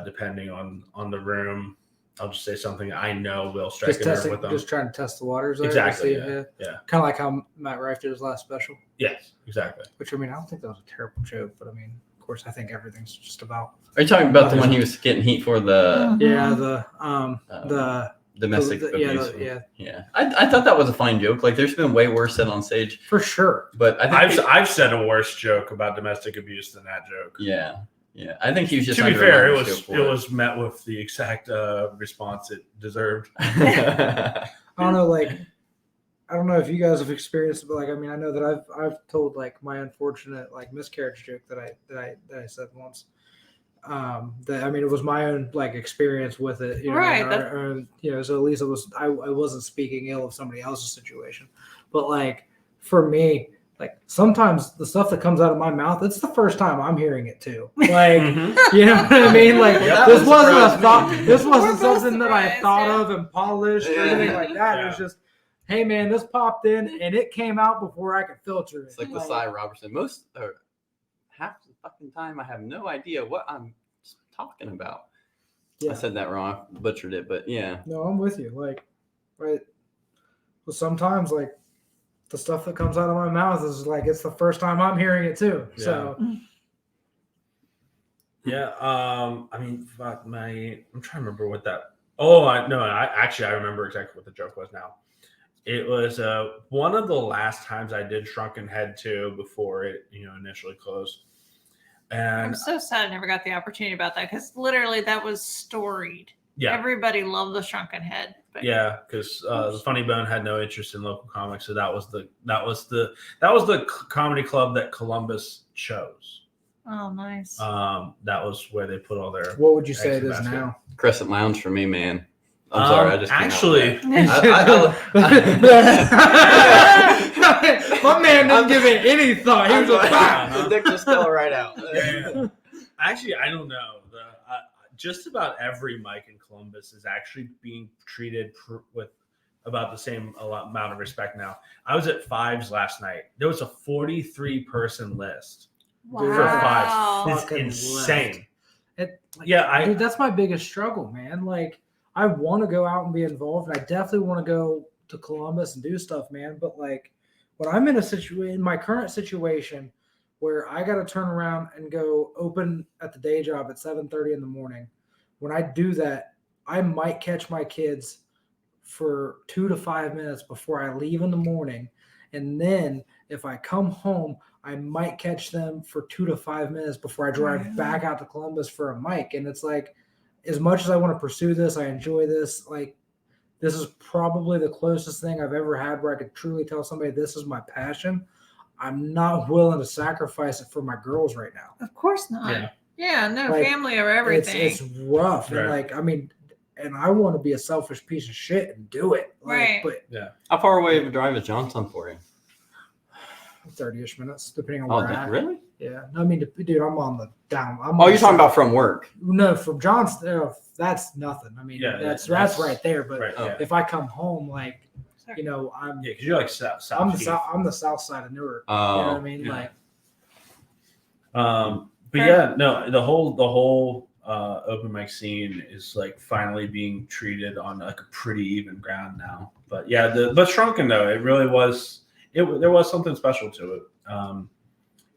depending on the room. I'll just say something I know will strike Just a nerve testing, with them. just trying to test the waters there. Exactly. To see, Yeah. Kind of like how Matt Rife did his last special. Yes. Exactly. Which I mean, I don't think that was a terrible joke, but I mean, of course, I think everything's just about Are you talking about the one he was getting heat for the the domestic the- abuse? yeah. Yeah. I thought that was a fine joke. Like, there's been way worse said on stage, For sure. but I think I've said a worse joke about domestic abuse than that joke. yeah. I think he was just To be under fair, a it microscope was met with the exact response it deserved. for it. I don't know, like, I don't know if you guys have experienced it, but like, I mean, I know that I've told like my unfortunate like miscarriage joke that I said once. That I mean, it was my own like experience with it, you know, Right, so at least it was I wasn't speaking ill of somebody else's situation, but like for me, like sometimes the stuff that comes out of my mouth, it's the first time I'm hearing it too. Like, Mhm. you know what I mean? Like Yeah, this that wasn't a surprised thought. me. This wasn't We're both something that I surprised, thought yeah. of and polished or Yeah. anything like that. It Yeah. was just, hey man, this popped in and it came out before I could filter it. It's like the Cy Robertson. Half the fucking time I have no idea what I'm talking about. Yeah. I said that wrong. I butchered it, but yeah. No, I'm with you. Like, right. Well, sometimes like the stuff that comes out of my mouth is like it's the first time I'm hearing it too. So Yeah. I mean, fuck I'm trying to remember what that. Oh, I remember exactly what the joke was now. It was one of the last times I did Shrunken Head 2 before it, initially closed. I'm And so sad I never got the opportunity about that because literally that was storied. yeah, Everybody loved the Shrunken Head. But yeah, because the Funny Bone had no interest in local comics, so that was the comedy club that Columbus chose. Oh, nice. That was where they put all their. what would you say it Exit is basket. now? Crescent Lounge for me, man. I'm sorry. I just can't help actually. that. My man didn't give it any thought. He was just The dick just fell right out. Yeah. Actually, I don't know. Just about every mic in Columbus is actually being treated with about the same amount of respect now. I was at Fives last night. There was a 43-person list for Wow. Fives. It's Fucking insane. Like, Yeah, dude, that's my biggest struggle, man. Like, I want to go out and be involved, and I definitely want to go to Columbus and do stuff, man. But like, when I'm in my current situation, where I got to turn around and go open at the day job at 7:30 in the morning, when I do that, I might catch my kids for 2 to 5 minutes before I leave in the morning, and then if I come home, I might catch them for 2 to 5 minutes before I drive back out to Columbus for a mic. And it's like, as much as I want to pursue this, I enjoy this. Like, this is probably the closest thing I've ever had where I could truly tell somebody this is my passion. I'm not willing to sacrifice it for my girls right now. Of course not. Yeah. Yeah, no, Like, family or everything. It's rough. And Right. and I want to be a selfish piece of shit and do it. Right. But How far away of a drive is Johnstown for you? 30-ish minutes, depending on Oh, where I'm at. really? Yeah. No, I mean, dude, I'm on the down. I'm Oh, on you're the talking south. about from work. No, from Johnstown, that's nothing. I mean, Yeah, that's that's right there. But Right. Yeah. if I come home, like, Sorry. I'm Yeah, because you're like south. I'm the east. I'm the south side of Newark. You know what I mean? yeah. Like, But yeah, no, the whole open mic scene is like finally being treated on like a pretty even ground now. But yeah, but Shrunken though, it really was. There was something special to it.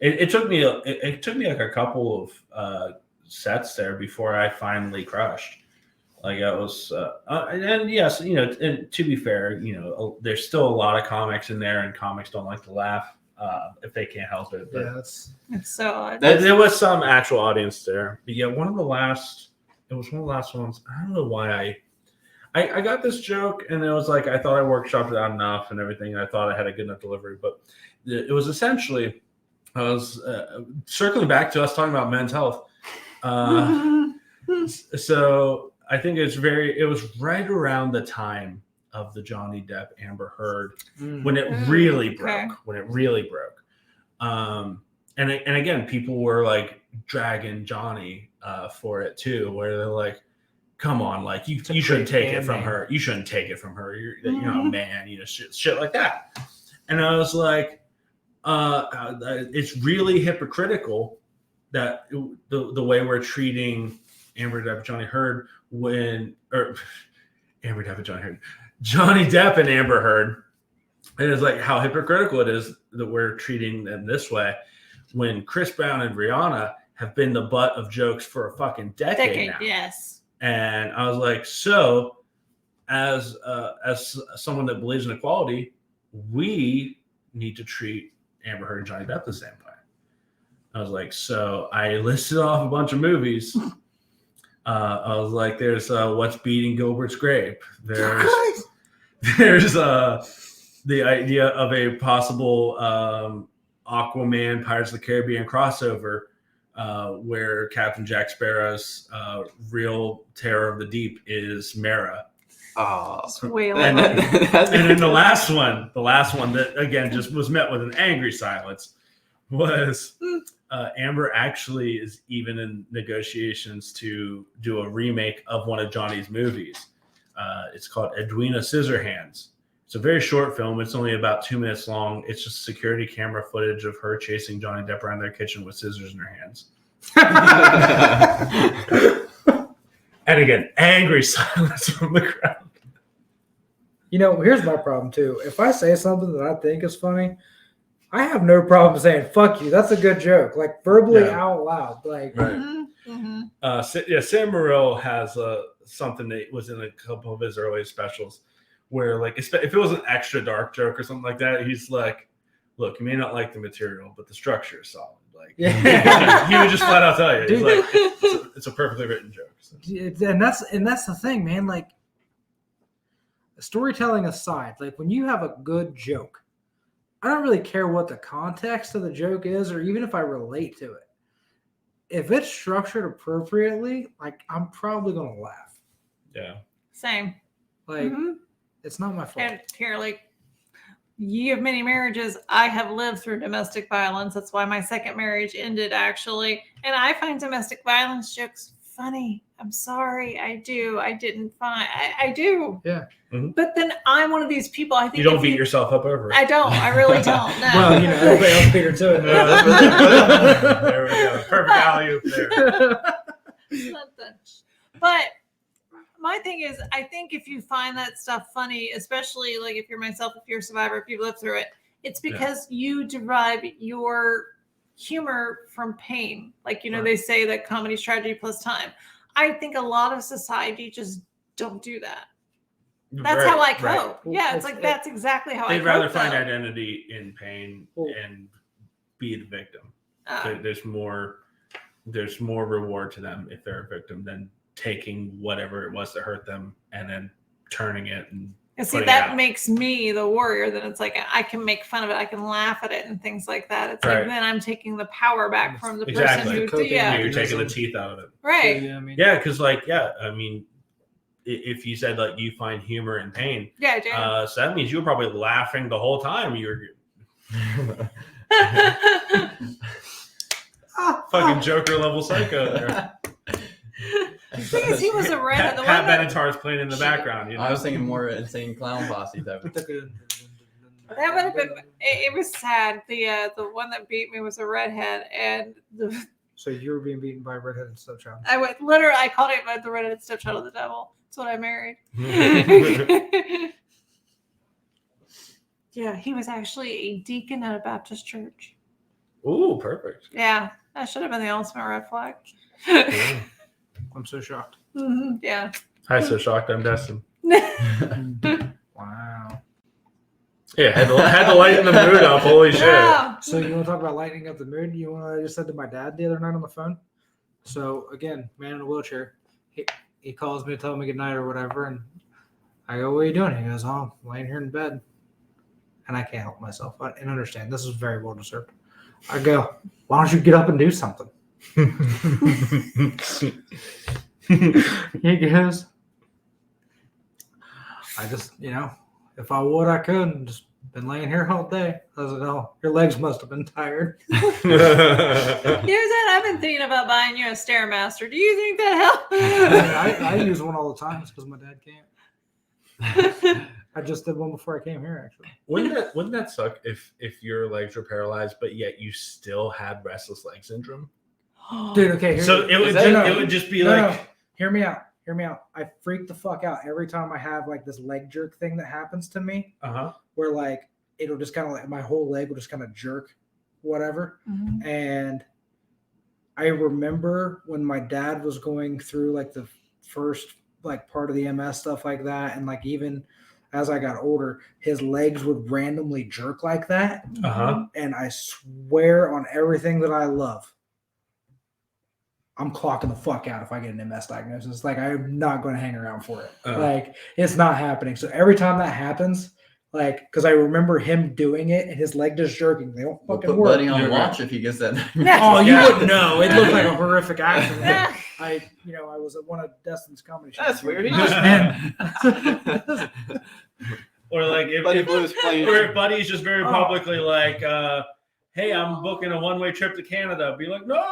It took me like a couple of sets there before I finally crushed. Like I was, and yes, and to be fair, there's still a lot of comics in there, and comics don't like to laugh if they can't help it. But yeah, that's It's so there was some actual audience there. But yeah, it was one of the last ones. I don't know why I got this joke, and it was like I thought I workshopped it out enough and everything, and I thought I had a good enough delivery, but it was essentially I was circling back to us talking about men's health. So I think it was right around the time of the Johnny Depp Amber Heard when it really broke. And again, people were like dragging Johnny for it too, where they're like, "Come on, like you shouldn't take it from her. You shouldn't take it from her. You're a man, shit like that." And I was like, "It's really hypocritical that the way we're treating Amber Depp, Johnny Heard Amber Depp and Johnny Heard, Johnny Depp and Amber Heard." And it's like how hypocritical it is that we're treating them this way when Chris Brown and Rihanna have been the butt of jokes for a fucking decade now. Yes. And I was like, so as someone that believes in equality, we need to treat Amber Heard and Johnny Depp the same way. I was like, so I listed off a bunch of movies. I was like, there's What's Beating Gilbert's Grape. There's the idea of a possible Aquaman Pirates of the Caribbean crossover where Captain Jack Sparrow's real terror of the deep is Mara. Oh, Wailing. And then the last one that again just was met with an angry silence was Amber actually is even in negotiations to do a remake of one of Johnny's movies. It's called Edwina Scissorhands. It's a very short film. It's only about 2 minutes long. It's just security camera footage of her chasing Johnny Depp around their kitchen with scissors in her hands. And again, angry silence from the crowd. here's my problem too. If I say something that I think is funny, I have no problem saying "fuck you." That's a good joke, like verbally out loud. Like, Right. Sam Morril has something that was in a couple of his early specials where, like, if it was an extra dark joke or something like that, he's like, "Look, you may not like the material, but the structure is solid." Like, he would just flat out tell you, he's like, "It's a perfectly written joke." So. and that's the thing, man. Like, storytelling aside, like when you have a good joke, I don't really care what the context of the joke is, or even if I relate to it. If it's structured appropriately, like I'm probably gonna laugh. Yeah. Same. Like, it's not my fault. And here, like, ye of many marriages, I have lived through domestic violence. That's why my second marriage ended, actually. And I find domestic violence jokes funny. I'm sorry. I do. I didn't find. I do. Yeah. Mm-hmm. But then I'm one of these people. I think You don't beat yourself up over it. I don't. I really don't. No. Well, everybody else beat her to it. There we go. Perfect alley-oop there. But my thing is, I think if you find that stuff funny, especially like if you're myself, if you're a survivor, if you've lived through it, it's because you derive your humor from pain. Like, they say that comedy is tragedy plus time. I think a lot of society just don't do that. That's how I cope. Well, Yeah, it's like that's exactly how I cope. They'd rather find identity in pain and be the victim. There's more reward to them if they're a victim than taking whatever it was that hurt them and then turning it and And see, putting it that out. makes me the warrior. Then it's like I can make fun of it, I can laugh at it, and things like that. It's Right. like then I'm taking the power back from the Exactly. person who, Yeah, yeah, you're taking the teeth out of it. right, Yeah, I mean, Yeah, because I mean, if you said like you find humor in pain, yeah, I do. so that means you were probably laughing the whole time. You were fucking Joker level psycho there. The thing is, he was a redhead. The Pat one that, Benatar's playing in the background. You know? I was thinking more insane clown posse type. that would have been. It was sad. The one that beat me was a redhead, and So you were being beaten by a redheaded stepchild. I went literally. I called it the redheaded stepchild of the devil. That's what I married. Yeah, he was actually a deacon at a Baptist church. Ooh, perfect. Yeah, that should have been the ultimate red flag. Yeah. I'm so shocked. Yeah. Hi, so shocked. I'm Destin. Wow. Yeah, had to lighten the mood up. Holy shit. Yeah. So you want to talk about lightening up the mood? You want what I just said to my dad the other night on the phone? So again, man in a wheelchair. He calls me to tell me good night or whatever, and I go, "What are you doing?" He goes, "Oh, I'm laying here in bed," and I can't help myself. And understand this is very well deserved. I go, "Why don't you get up and do something?" He goes, "I just, if I would, I could. Just been laying here all day." I was like, "Oh, your legs must have been tired." Here's that. I've been thinking about buying you a Stairmaster. Do you think that helps? I use one all the time because my dad can't. I just did one before I came here, actually. Wouldn't that suck if your legs were paralyzed, but yet you still had restless leg syndrome? Dude, okay. So it would just be No, like, hear me out. I freak the fuck out every time I have like this leg jerk thing that happens to me, where like it'll just kind of like my whole leg will just kind of jerk, whatever. Mhm. And I remember when my dad was going through like the first like part of the MS stuff like that, and like even as I got older, his legs would randomly jerk like that. And I swear on everything that I love, I'm clocking the fuck out if I get an MS diagnosis. Like, I'm not going to hang around for it. Like, it's not happening. So every time that happens, like, because I remember him doing it and his leg just jerking. They don't fucking Put work. Buddy on watch if he gets that. Oh, you wouldn't know. It looked like a horrific accident. I was at one of Destin's comedy shows. That's weird. He just or like if Buddy's just very publicly like, "Hey, I'm booking a one-way trip to Canada." Be like, "No."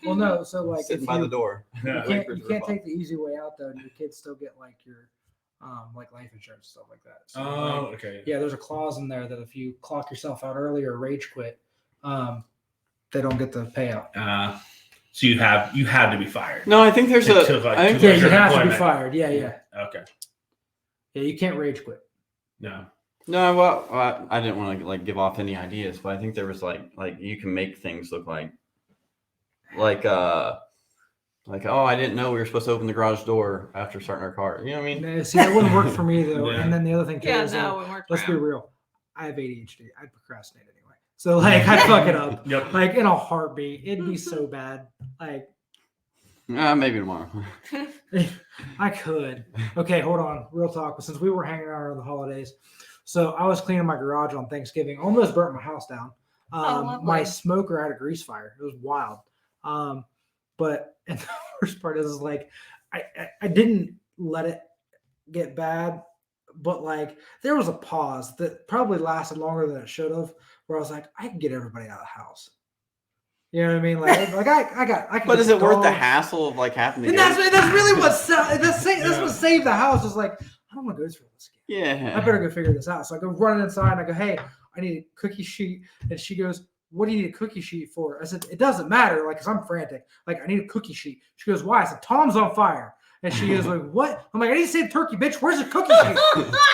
Well, no. So like, sitting by the door. Yeah. you can't take the easy way out though, and your kids still get like your like life insurance stuff like that. So, like, okay. yeah, there's a clause in there that if you clock yourself out early or rage quit, they don't get the payout. So you had to be fired. No, I think there's You a. took, like, I think two Yeah, weeks you of have to be employment. fired. Yeah. Okay. Yeah, you can't rage quit. No. No, well, I didn't want to like give off any ideas, but I think there was like you can make things look like oh, I didn't know we were supposed to open the garage door after starting our car. You know what I mean? Yeah, see, that wouldn't work for me though. Yeah. And then the other thing too is, It worked. let's be real. I have ADHD. I'd procrastinate anyway. So like, I'd fuck it up. Yep. Like in a heartbeat. It'd be so bad. Like, Maybe tomorrow. I could. Okay, hold on. Real talk. But since we were hanging out around the holidays, so I was cleaning my garage on Thanksgiving. Almost burnt my house down. Lovely. My smoker had a grease fire. It was wild. But and the worst part is like I didn't let it get bad, but like there was a pause that probably lasted longer than it should have, where I was like, I can get everybody out of the house. You know what I mean? Like I can. But is it worth the dog. hassle of like having to? And that's really that's what saved the house. Is like, I don't want to go through this again. Yeah. I better go figure this out. So I go running inside and I go, "Hey, I need a cookie sheet." And she goes, "What do you need a cookie sheet for?" I said, "It doesn't matter." Like, cause I'm frantic. Like, I need a cookie sheet. She goes, "Why?" I said, "Tom's on fire." And she goes like, "What?" I'm like, "I need to save turkey, bitch. Where's the cookie sheet?"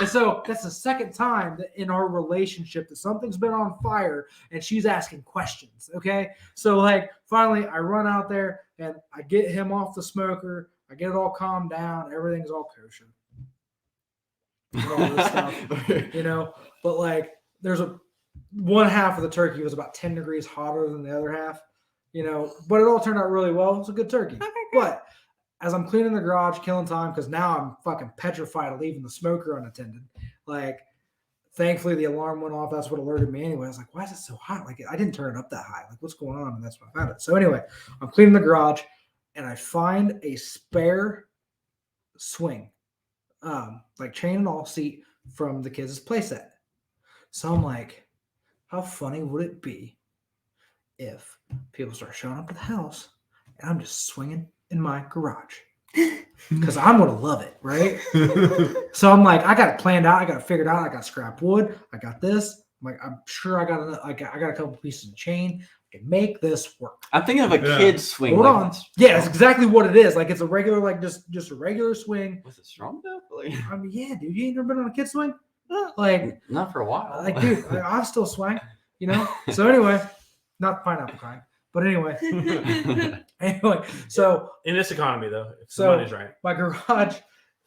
And so that's the second time that in our relationship that something's been on fire and she's asking questions. Okay. So like finally I run out there and I get him off the smoker. I get it all calmed down. Everything's all kosher. And all this stuff, but like there's one half of the turkey was about 10 degrees hotter than the other half, but it all turned out really well. It's a good turkey. Okay, good. But as I'm cleaning the garage, killing time, because now I'm fucking petrified of leaving the smoker unattended. Like, thankfully the alarm went off. That's what alerted me anyway. I was like, why is it so hot? Like, I didn't turn it up that high. Like, what's going on? And that's when I found it. So anyway, I'm cleaning the garage and I find a spare swing, like chain and all seat from the kids' playset. So I'm like, how funny would it be if people start showing up at the house and I'm just swinging in my garage? Because I'm going to love it, right? So I'm like, I got it planned out. I got it figured out. I got scrap wood. I got this. I'm like, I'm sure I got a couple pieces of chain. I can make this work. I'm thinking of a kid's swing. Hold like on. this. Yeah, it's exactly what it is. Like, it's a regular, like just a regular swing. Was it strong though? Like, I mean, yeah, dude, you ain't never been on a kid swing? Like, not for a while. like, dude, I still swing, you know? So anyway, not pineapple kind, but anyway, so In this economy, though, if So- the money's right. my garage,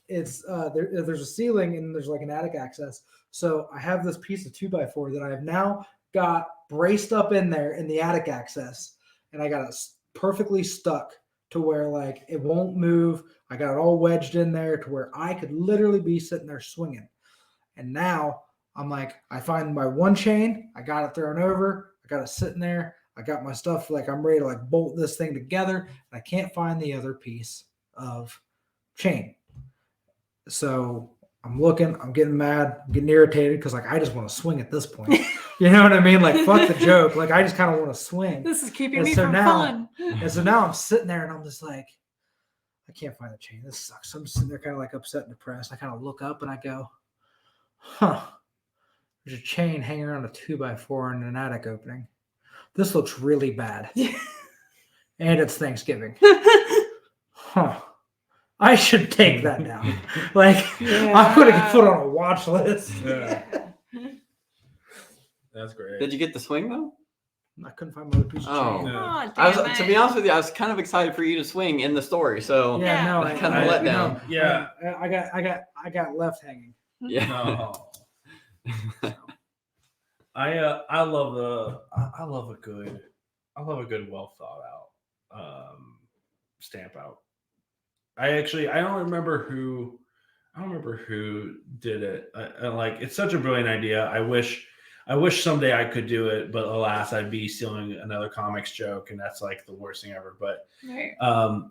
it's there's a ceiling and there's like an attic access. So I have this piece of 2x4 that I have now got braced up in there in the attic access, and I got it perfectly stuck to where like it won't move. I got it all wedged in there to where I could literally be sitting there swinging. And now I'm like, I find my one chain, I got it thrown over, I got it sitting there, I got my stuff, like I'm ready to like bolt this thing together, and I can't find the other piece of chain. So I'm looking, I'm getting mad, I'm getting irritated because like I just want to swing at this point. You know what I mean? Like, fuck the joke. Like, I just kind of want to swing. This is keeping And me so from now- fun. And so now I'm sitting there and I'm just like, I can't find the chain. This sucks. So I'm sitting there kind of like upset and depressed. I kind of look up and I go, huh, there's a chain hanging around a 2x4 in an attic opening. This looks really bad. And it's Thanksgiving. Huh. I should take that down. Like, I'm going to get put on a watch list. Yeah. That's great. Did you get the swing though? I couldn't find my other piece of Oh. chain. Oh, I was, damn to it. be honest with you, I was kind of excited for you to swing in the story. So Yeah, no, That's kind of a letdown. Yeah. I got left hanging. yeah. No. I love a good well thought out stamp out. I don't remember who did it. Like, it's such a brilliant idea. I wish someday I could do it, but alas, I'd be stealing another comics joke, and that's like the worst thing ever. But Right.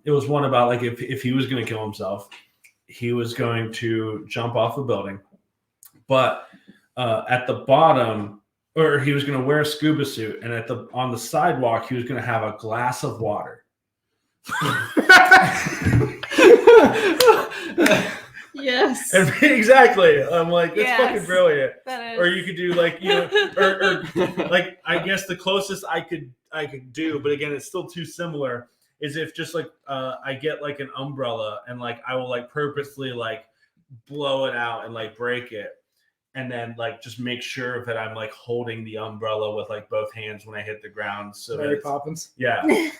it was one about like if he was going to kill himself, he was going to jump off a building, but at the bottom, or he was going to wear a scuba suit, and on the sidewalk, he was going to have a glass of water. Yes. And exactly, I'm like, that's Yes. fucking brilliant. That is. Or you could do like, you know, or like, I guess the closest I could do, but again, it's still too similar, is if just like I get like an umbrella and like I will like purposely like blow it out and like break it, and then like just make sure that I'm like holding the umbrella with like both hands when I hit the ground. So Mary that Poppins. yeah,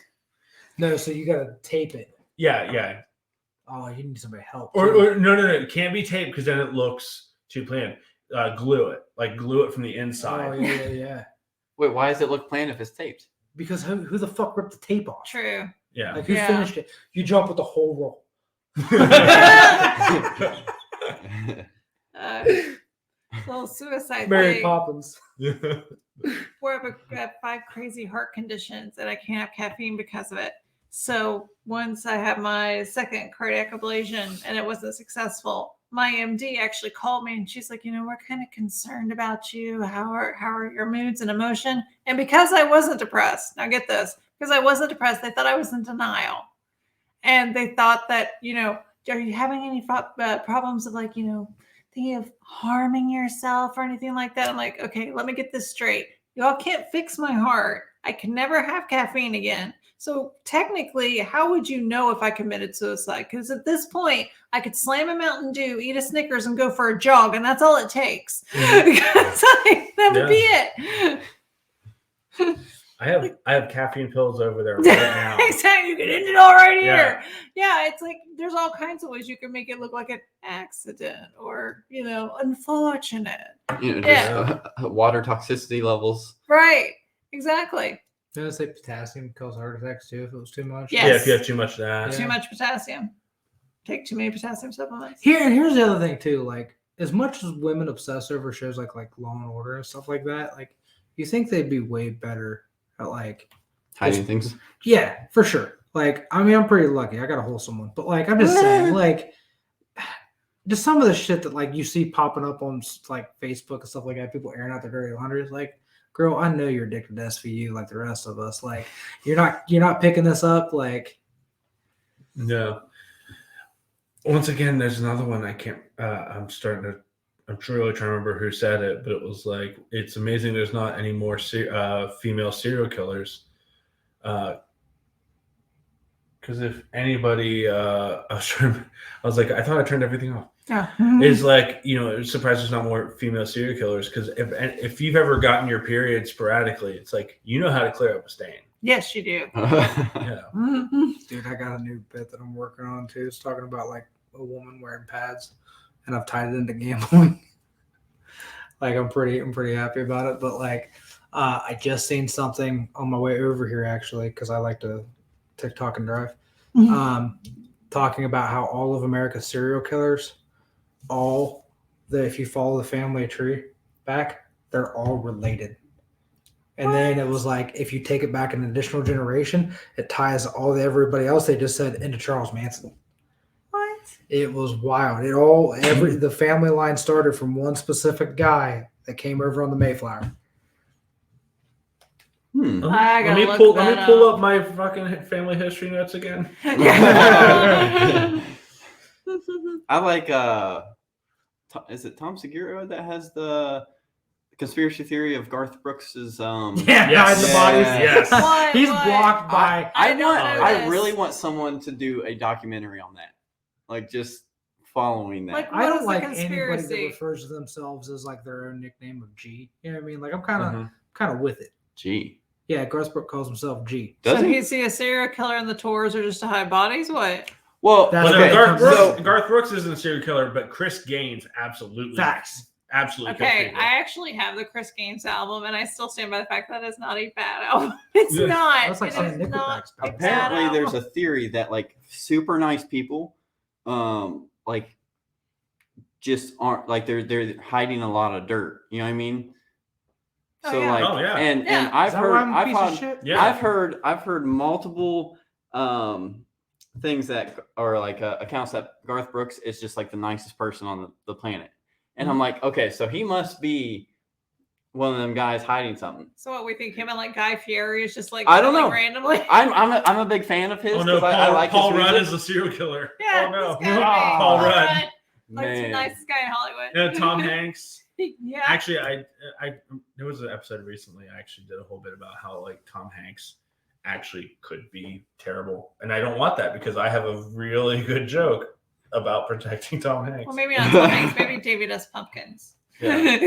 No, so you gotta tape it. yeah. Oh, you need somebody help. Or no, it can't be taped because then it looks too planned. Glue it from the inside. Oh yeah. Wait, why does it look plain if it's taped? Because who the fuck ripped the tape off? True. Yeah. Like, who Yeah. finished it? You jump with the whole roll. Little suicide Mary thing. Poppins. Where I have 5 crazy heart conditions and I can't have caffeine because of it. So once I had my second cardiac ablation and it wasn't successful, my MD actually called me and she's like, we're kind of concerned about you. How are your moods and emotion? And because I wasn't depressed, now get this, because I wasn't depressed, they thought I was in denial. And they thought that, are you having any problems of like, thinking of harming yourself or anything like that? I'm like, okay, let me get this straight. Y'all can't fix my heart. I can never have caffeine again. So technically, how would you know if I committed suicide? Because at this point, I could slam a Mountain Dew, eat a Snickers, and go for a jog, and that's all it takes. Because that would be it. I have caffeine pills over there right now. Exactly. You can end it all right Yeah. here. Yeah, it's like there's all kinds of ways you can make it look like an accident or, unfortunate. Just Yeah. water toxicity levels. Right. Exactly. Did I say potassium cause heart attacks too if it was too much? Yeah. Yeah, Yes. if you have too much of that. Yeah. Too much potassium. Take too many potassium supplements. Here's the other thing too. Like, as much as women obsess over shows like Law and Order and stuff like that, like, you think they'd be way better at like Hiding things. Yeah, for sure. Like, I mean, I'm pretty lucky. I got a wholesome one, but like, I'm just saying, like, just some of the shit that like you see popping up on like Facebook and stuff like that, people airing out their dirty laundry. It's like, girl, I know you're addicted to SVU like the rest of us. Like, you're not picking this up. Like, No. Once again, there's another one I can't. I'm truly trying to remember who said it, but it was like, it's amazing there's not any more female serial killers. Because if anybody, I was like, I thought I turned everything off. Yeah. It's like, it's surprised there's not more female serial killers. Because if you've ever gotten your period sporadically, it's like, you know how to clear up a stain. Yes, you do. Yeah. dude, I got a new bit that I'm working on too. It's talking about like a woman wearing pads, and I've tied it into gambling. Like, I'm pretty happy about it. But like, I just seen something on my way over here actually, because I like to TikTok and drive. Talking about how all of America's serial killers, if you follow the family tree back, they're all related. And then it was like, if you take it back an additional generation, it ties everybody else they just said into Charles Manson. What? It was wild. The family line started from one specific guy that came over on the Mayflower. I Let me gotta pull look that pull up. up my fucking family history notes again. I like is it Tom Segura that has the conspiracy theory of Garth Brooks's Hide the bodies. Yes. What? He's What? blocked by I don't know I this. really want someone to do a documentary on that. Like, just following that. Like, I What don't is the like anybody that conspiracy? refers to themselves as like their own nickname of G. You know what I mean? Like, I'm kind Mhm. of with it. Gee. Yeah, Garth Brooks calls himself G. Does So he? he's see a serial killer in the tours or just to hide bodies? What? Well, That's Well, okay. no, so Garth Brooks isn't a serial killer, but Chris Gaines absolutely. Facts. Absolutely. kills Okay, people. I actually have the Chris Gaines album, and I still stand by the fact that it's not a bad album. It's Yeah. not. That's like It saying is not Nickelback's bad. a bad apparently there's album. a theory that like super nice people like just aren't like they're hiding a lot of dirt. You know what I mean? Oh, So yeah. like Oh, yeah. and Yeah. I've Is that why I'm a heard piece of shit? Yeah. I've heard multiple things that are like accounts that Garth Brooks is just like the nicest person on the planet. And I'm like, okay, so he must be one of them guys hiding something. So what we think him and like Guy Fieri is just like I don't killing know. randomly. I'm a big fan of his. Oh no, 'cause Paul, I like Paul his Rudd music. is a serial killer. Yeah, oh no, it's gotta be. Paul Rudd. Like the Man. nicest guy in Hollywood. Yeah, Tom Hanks. Yeah. Actually, I there was an episode recently. I actually did a whole bit about how like Tom Hanks actually could be terrible, and I don't want that because I have a really good joke about protecting Tom Hanks. Well, maybe not Tom Hanks. Maybe David S. Pumpkins. Yeah.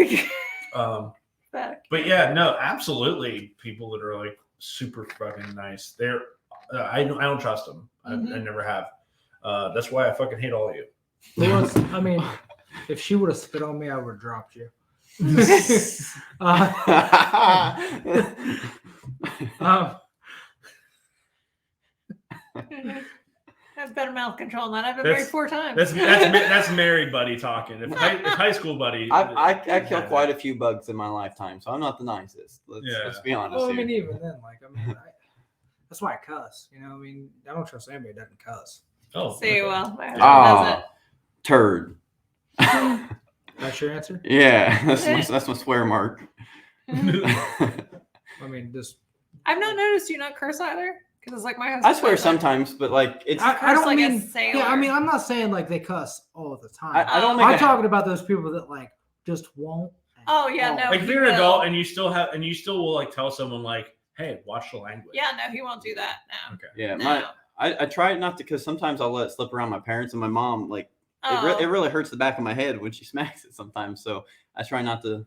But yeah, no, absolutely. People that are like super fucking nice. They're I don't trust them. I never have. That's why I fucking hate all of you. I mean, if she would have spit on me, I would have dropped you. Have better mouth control than that. I've been married 4 times. That's married buddy talking. If high school buddy, I killed quite a few bugs in my lifetime, so I'm not the nicest. Let's be honest. Well, I here. mean, even then, that's why I cuss. You know, I mean, I don't trust anybody that doesn't cuss. Oh, See, okay. well, my husband turd. That's your answer? Yeah, that's my swear mark. doesn't. I mean, just I've not noticed you not curse either. Because it's like my husband. I swear says, like, sometimes, but like it's. I curse don't like a mean. sailor. Yeah, I mean, I'm not saying like they cuss all the time. I don't make I'm a- talking about those people that like just won't. Oh, yeah, no. Like if he you're an will. adult and you still will like tell someone like, hey, watch the language. Yeah, no, he won't do that. No. Okay. Yeah, No. I try not to because sometimes I'll let it slip around my parents and my mom. Like Oh, it really hurts the back of my head when she smacks it sometimes. So I try not to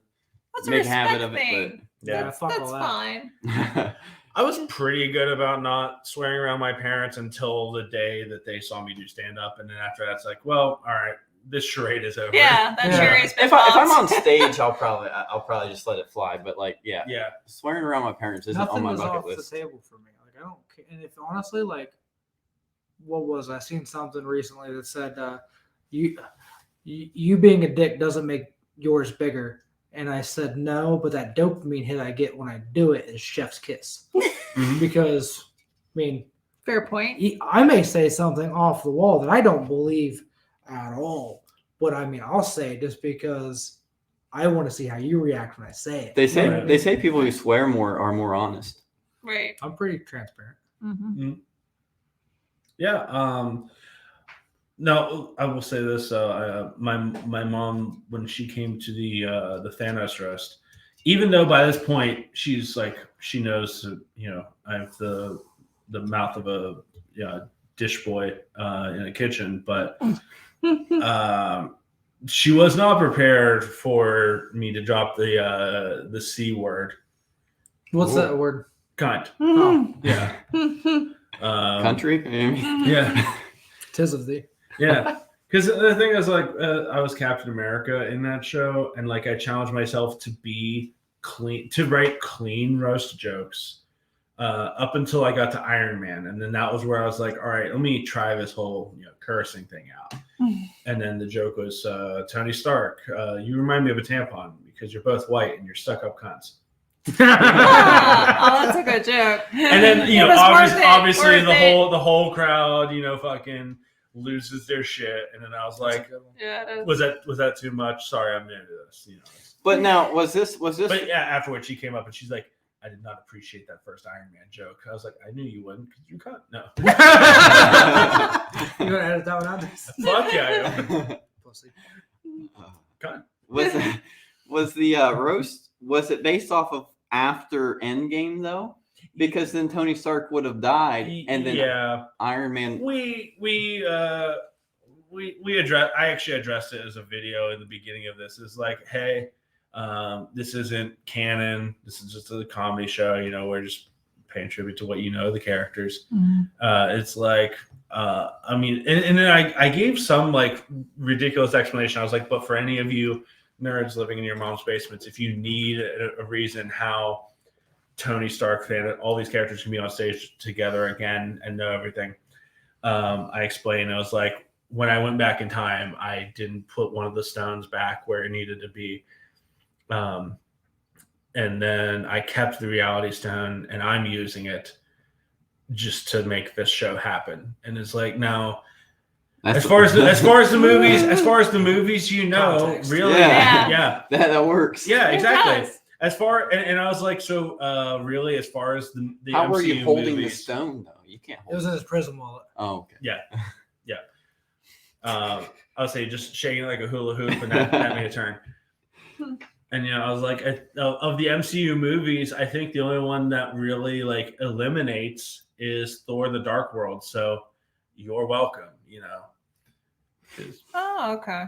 that's a make a respect habit of thing. Yeah. That's, fuck that's all that. fine. it. I was pretty good about not swearing around my parents until the day that they saw me do stand up, and then after that, it's like, well, all right, this charade is over. Yeah, that Yeah. cherry's been If I'm popped. on stage, I'll probably just let it fly. But like, yeah, Yeah. swearing around my parents isn't Nothing on my was bucket off list. the table for me. Like I don't care. And if honestly, like, what was I seen something recently that said, you being a dick doesn't make yours bigger. And I said no, but that dopamine hit I get when I do it is chef's kiss. Mhm. Because I mean, Fair point. I may say something off the wall that I don't believe at all, but I mean, I'll say it just because I want to see how you react when I say it. They say You know what I they mean? say people who swear more are more honest. Right. I'm pretty transparent. Mm-hmm. Yeah. No, I will say this. My mom, when she came to the Thanos roast, even though by this point she's like she knows I have the mouth of a dish boy in a kitchen, but she was not prepared for me to drop the C word. What's Ooh. that word? Kind. Oh, Yeah. Country? I mean, Yeah. tis of thee. Yeah. Because the thing is, like, I was Captain America in that show, and like I challenged myself to be clean, to write clean roast jokes up until I got to Iron Man, and then that was where I was like, all right, let me try this whole cursing thing out. And then the joke was Tony Stark, you remind me of a tampon because you're both white and you're stuck up cunts. Oh, that's a good joke. And then It was obviously worth it. the whole crowd fucking loses their shit, and then I was like, Yeah, it is. was that too much? Sorry, I'm new to this. but now was this? But yeah, afterwards she came up and she's like, I did not appreciate that first Iron Man joke. I was like, I knew you wouldn't because you can't. No. You gonna edit that one out? Fuck yeah. I am. Pussy. Cunt. Was the roast? Was it based off of after Endgame though? Because then Tony Stark would have died, and then Iron Man. We address. I actually addressed it as a video in the beginning of this. It's like, hey, this isn't canon. This is just a comedy show. We're just paying tribute to what the characters. It's like, I mean, and then I gave some like ridiculous explanation. I was like, but for any of you nerds living in your mom's basements, if you need a reason how Tony Stark fan, all these characters can be on stage together again and know everything. I explained, I was like, when I went back in time, I didn't put one of the stones back where it needed to be. And then I kept the Reality Stone and I'm using it just to make this show happen. And it's like, now, as far as the movies, Context. really, Yeah. that works. Yeah, exactly. It does. As far and I was like, so really, as far as the How MCU were you holding the movies, stone though? You can't It hold was in his prison wallet. Oh, okay. Yeah. I would say just shaking it like a hula hoop, and that made a turn. And I was like, of the MCU movies, I think the only one that really like eliminates is Thor: The Dark World. So you're welcome. Oh, okay.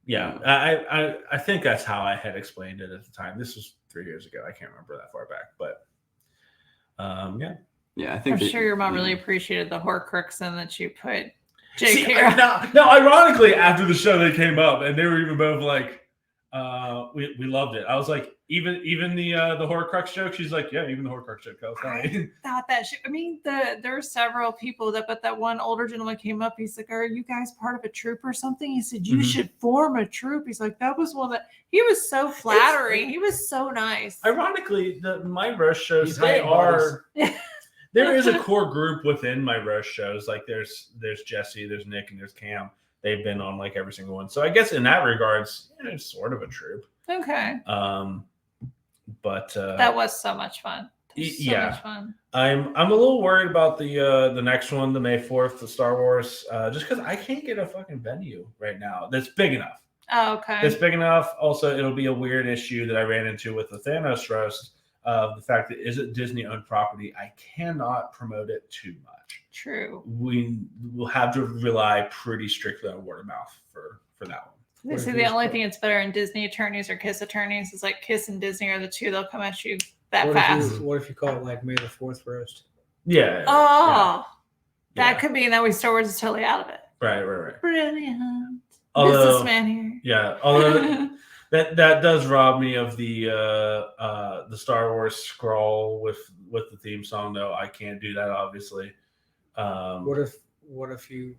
Yeah, I think that's how I had explained it at the time. This was 3 years ago. I can't remember that far back, but yeah. Yeah, I think I'm sure your mom really appreciated the Horcrux in that you put See, JK. no, ironically, after the show they came up and they were even both like, we loved it. I was like, even the Horcrux joke, she's like, yeah, even the Horcrux joke. That was funny. I thought that shit. I mean, there are several people but that one older gentleman came up. He's like, "Are you guys part of a troop or something?" He said, "You should form a troop." He's like, "That was one that." He was so flattering. He was so nice. Ironically, my roast shows, He's they hiding are. There is a core group within my roast shows. Like there's Jesse, there's Nick, and there's Cam. They've been on like every single one. So I guess in that regards, it's sort of a troop. Okay. But That was so much fun. Much fun. I'm a little worried about the next one, the May 4th, the Star Wars, just because I can't get a fucking venue right now that's big enough. Oh, okay. It's big enough. Also, it'll be a weird issue that I ran into with the Thanos roast of the fact that is it Disney-owned property? I cannot promote it too much. True. We will have to rely pretty strictly on word of mouth for that one. They say the only thing that's better in Disney attorneys or Kiss attorneys is like Kiss and Disney are the two. They'll come at you that fast. What if you call it like May the 4th roast? Yeah. Oh, yeah. that could be. And that way Star Wars is totally out of it. Right. Brilliant. Businessman here. Yeah, although that does rob me of the Star Wars scroll with the theme song, though. I can't do that, obviously. What if you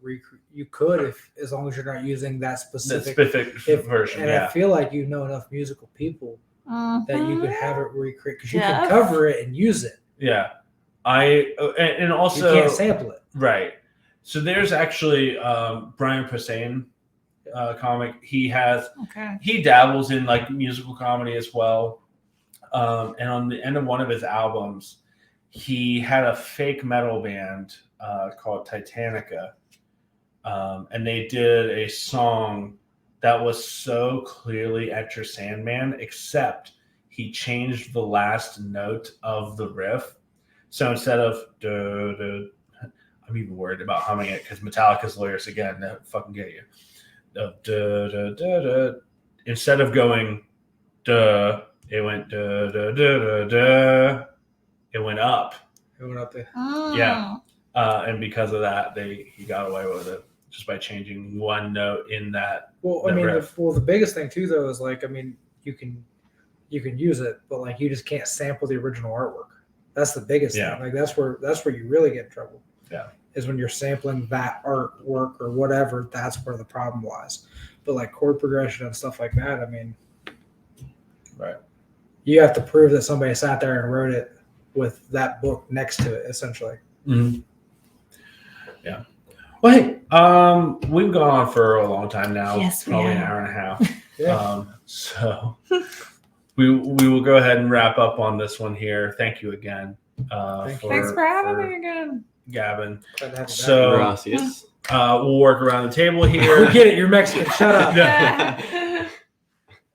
you could, if as long as you're not using that specific version? And I feel like you know enough musical people that you could have it recreate, because you can Jeff. cover it and use it. Yeah, and also You can't sample it. right. So there's actually Brian Posehn, comic. He dabbles in like musical comedy as well. And on the end of one of his albums, he had a fake metal band called Titanica, and they did a song that was so clearly Enter Sandman, except he changed the last note of the riff. So instead of duh, duh, I'm even worried about humming it because Metallica's lyrics again, that fucking get you. Duh, duh, duh, duh. Instead of going duh, it went duh, duh, duh, duh, duh. It went up. It went up there. Yeah. And because of that, he got away with it just by changing one note in that. Well, that riff. the biggest thing too, though, is like, I mean, you can use it, but like you just can't sample the original artwork. That's the biggest thing. Like that's where you really get in trouble. Yeah. Is when you're sampling that artwork or whatever. That's where the problem lies. But like chord progression and stuff like that, I mean, right. You have to prove that somebody sat there and wrote it with that book next to it, essentially. Mm-hmm. Yeah. Well, hey, we've gone on for a long time now. Yes, we probably an have. hour and a half. Yeah. So we will go ahead and wrap up on this one here. Thank you again. Thanks for having me again. Gavin. Glad to have you back. So Gracias. we'll work around the table here. We get it. You're Mexican. Shut up.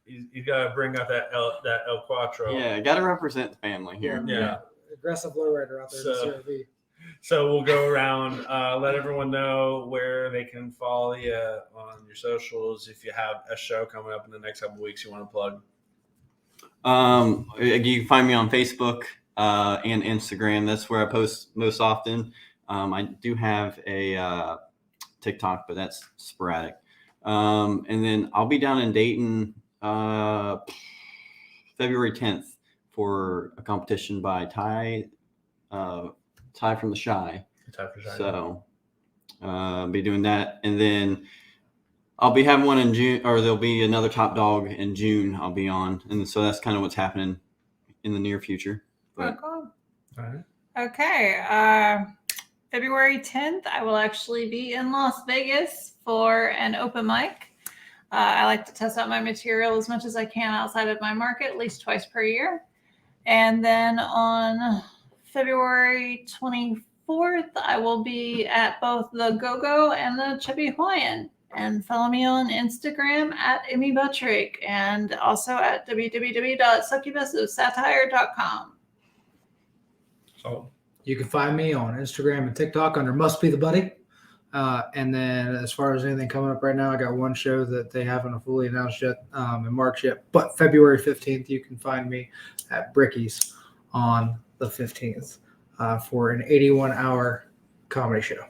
You got to bring out that El Cuatro. Yeah, got to represent the family here. Yeah. Aggressive lowrider out there in the CRV. So we'll go around, let everyone know where they can follow you on your socials. If you have a show coming up in the next couple of weeks you want to plug. You can find me on Facebook and Instagram. That's where I post most often. I do have a TikTok, but that's sporadic. And then I'll be down in Dayton February 10th for a competition by Ty from the Shy. So I'll be doing that. And then I'll be having one in June, or there'll be another Top Dog in June I'll be on. And so that's kind of what's happening in the near future. But, cool. All right. Okay. February 10th, I will actually be in Las Vegas for an open mic. I like to test out my material as much as I can outside of my market, at least twice per year. And then on February 24th, I will be at both the Go-Go and the Chubby Hawaiian. And follow me on Instagram at Emmy Buttrick and also at www.succubusofsatire.com. So You can find me on Instagram and TikTok under Must Be the Buddy. And then as far as anything coming up right now, I got one show that they haven't fully announced yet in March yet. But February 15th, you can find me at Brickey's on the 15th for an 81-hour comedy show.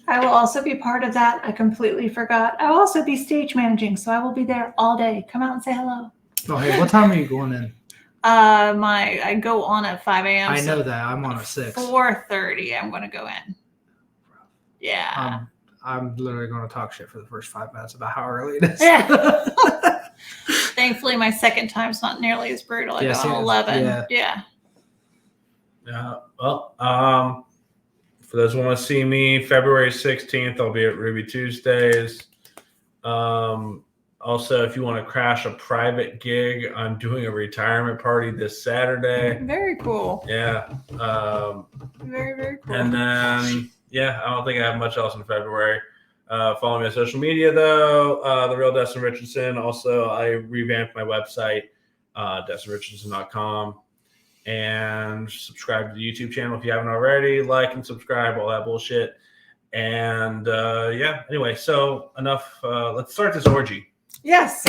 I will also be part of that. I completely forgot. I will also be stage managing, so I will be there all day. Come out and say hello. Oh, hey, what time are you going in? I go on at 5 a.m. I know that. I'm on at 6. 4:30, I'm going to go in. Yeah. I'm literally going to talk shit for the first 5 minutes about how early it is. Yeah. Thankfully, my second time's not nearly as brutal. I go on 11. Yeah. Well, for those who want to see me, February 16th, I'll be at Ruby Tuesdays. Also, if you want to crash a private gig, I'm doing a retirement party this Saturday. Very cool. Yeah. Very, very cool. And then, I don't think I have much else in February. Follow me on social media, though. The Real Destin Richardson. Also, I revamped my website, DestinRichardson.com. And subscribe to the YouTube channel if you haven't already. Like and subscribe, all that bullshit. And anyway, so enough. Let's start this orgy. Yes.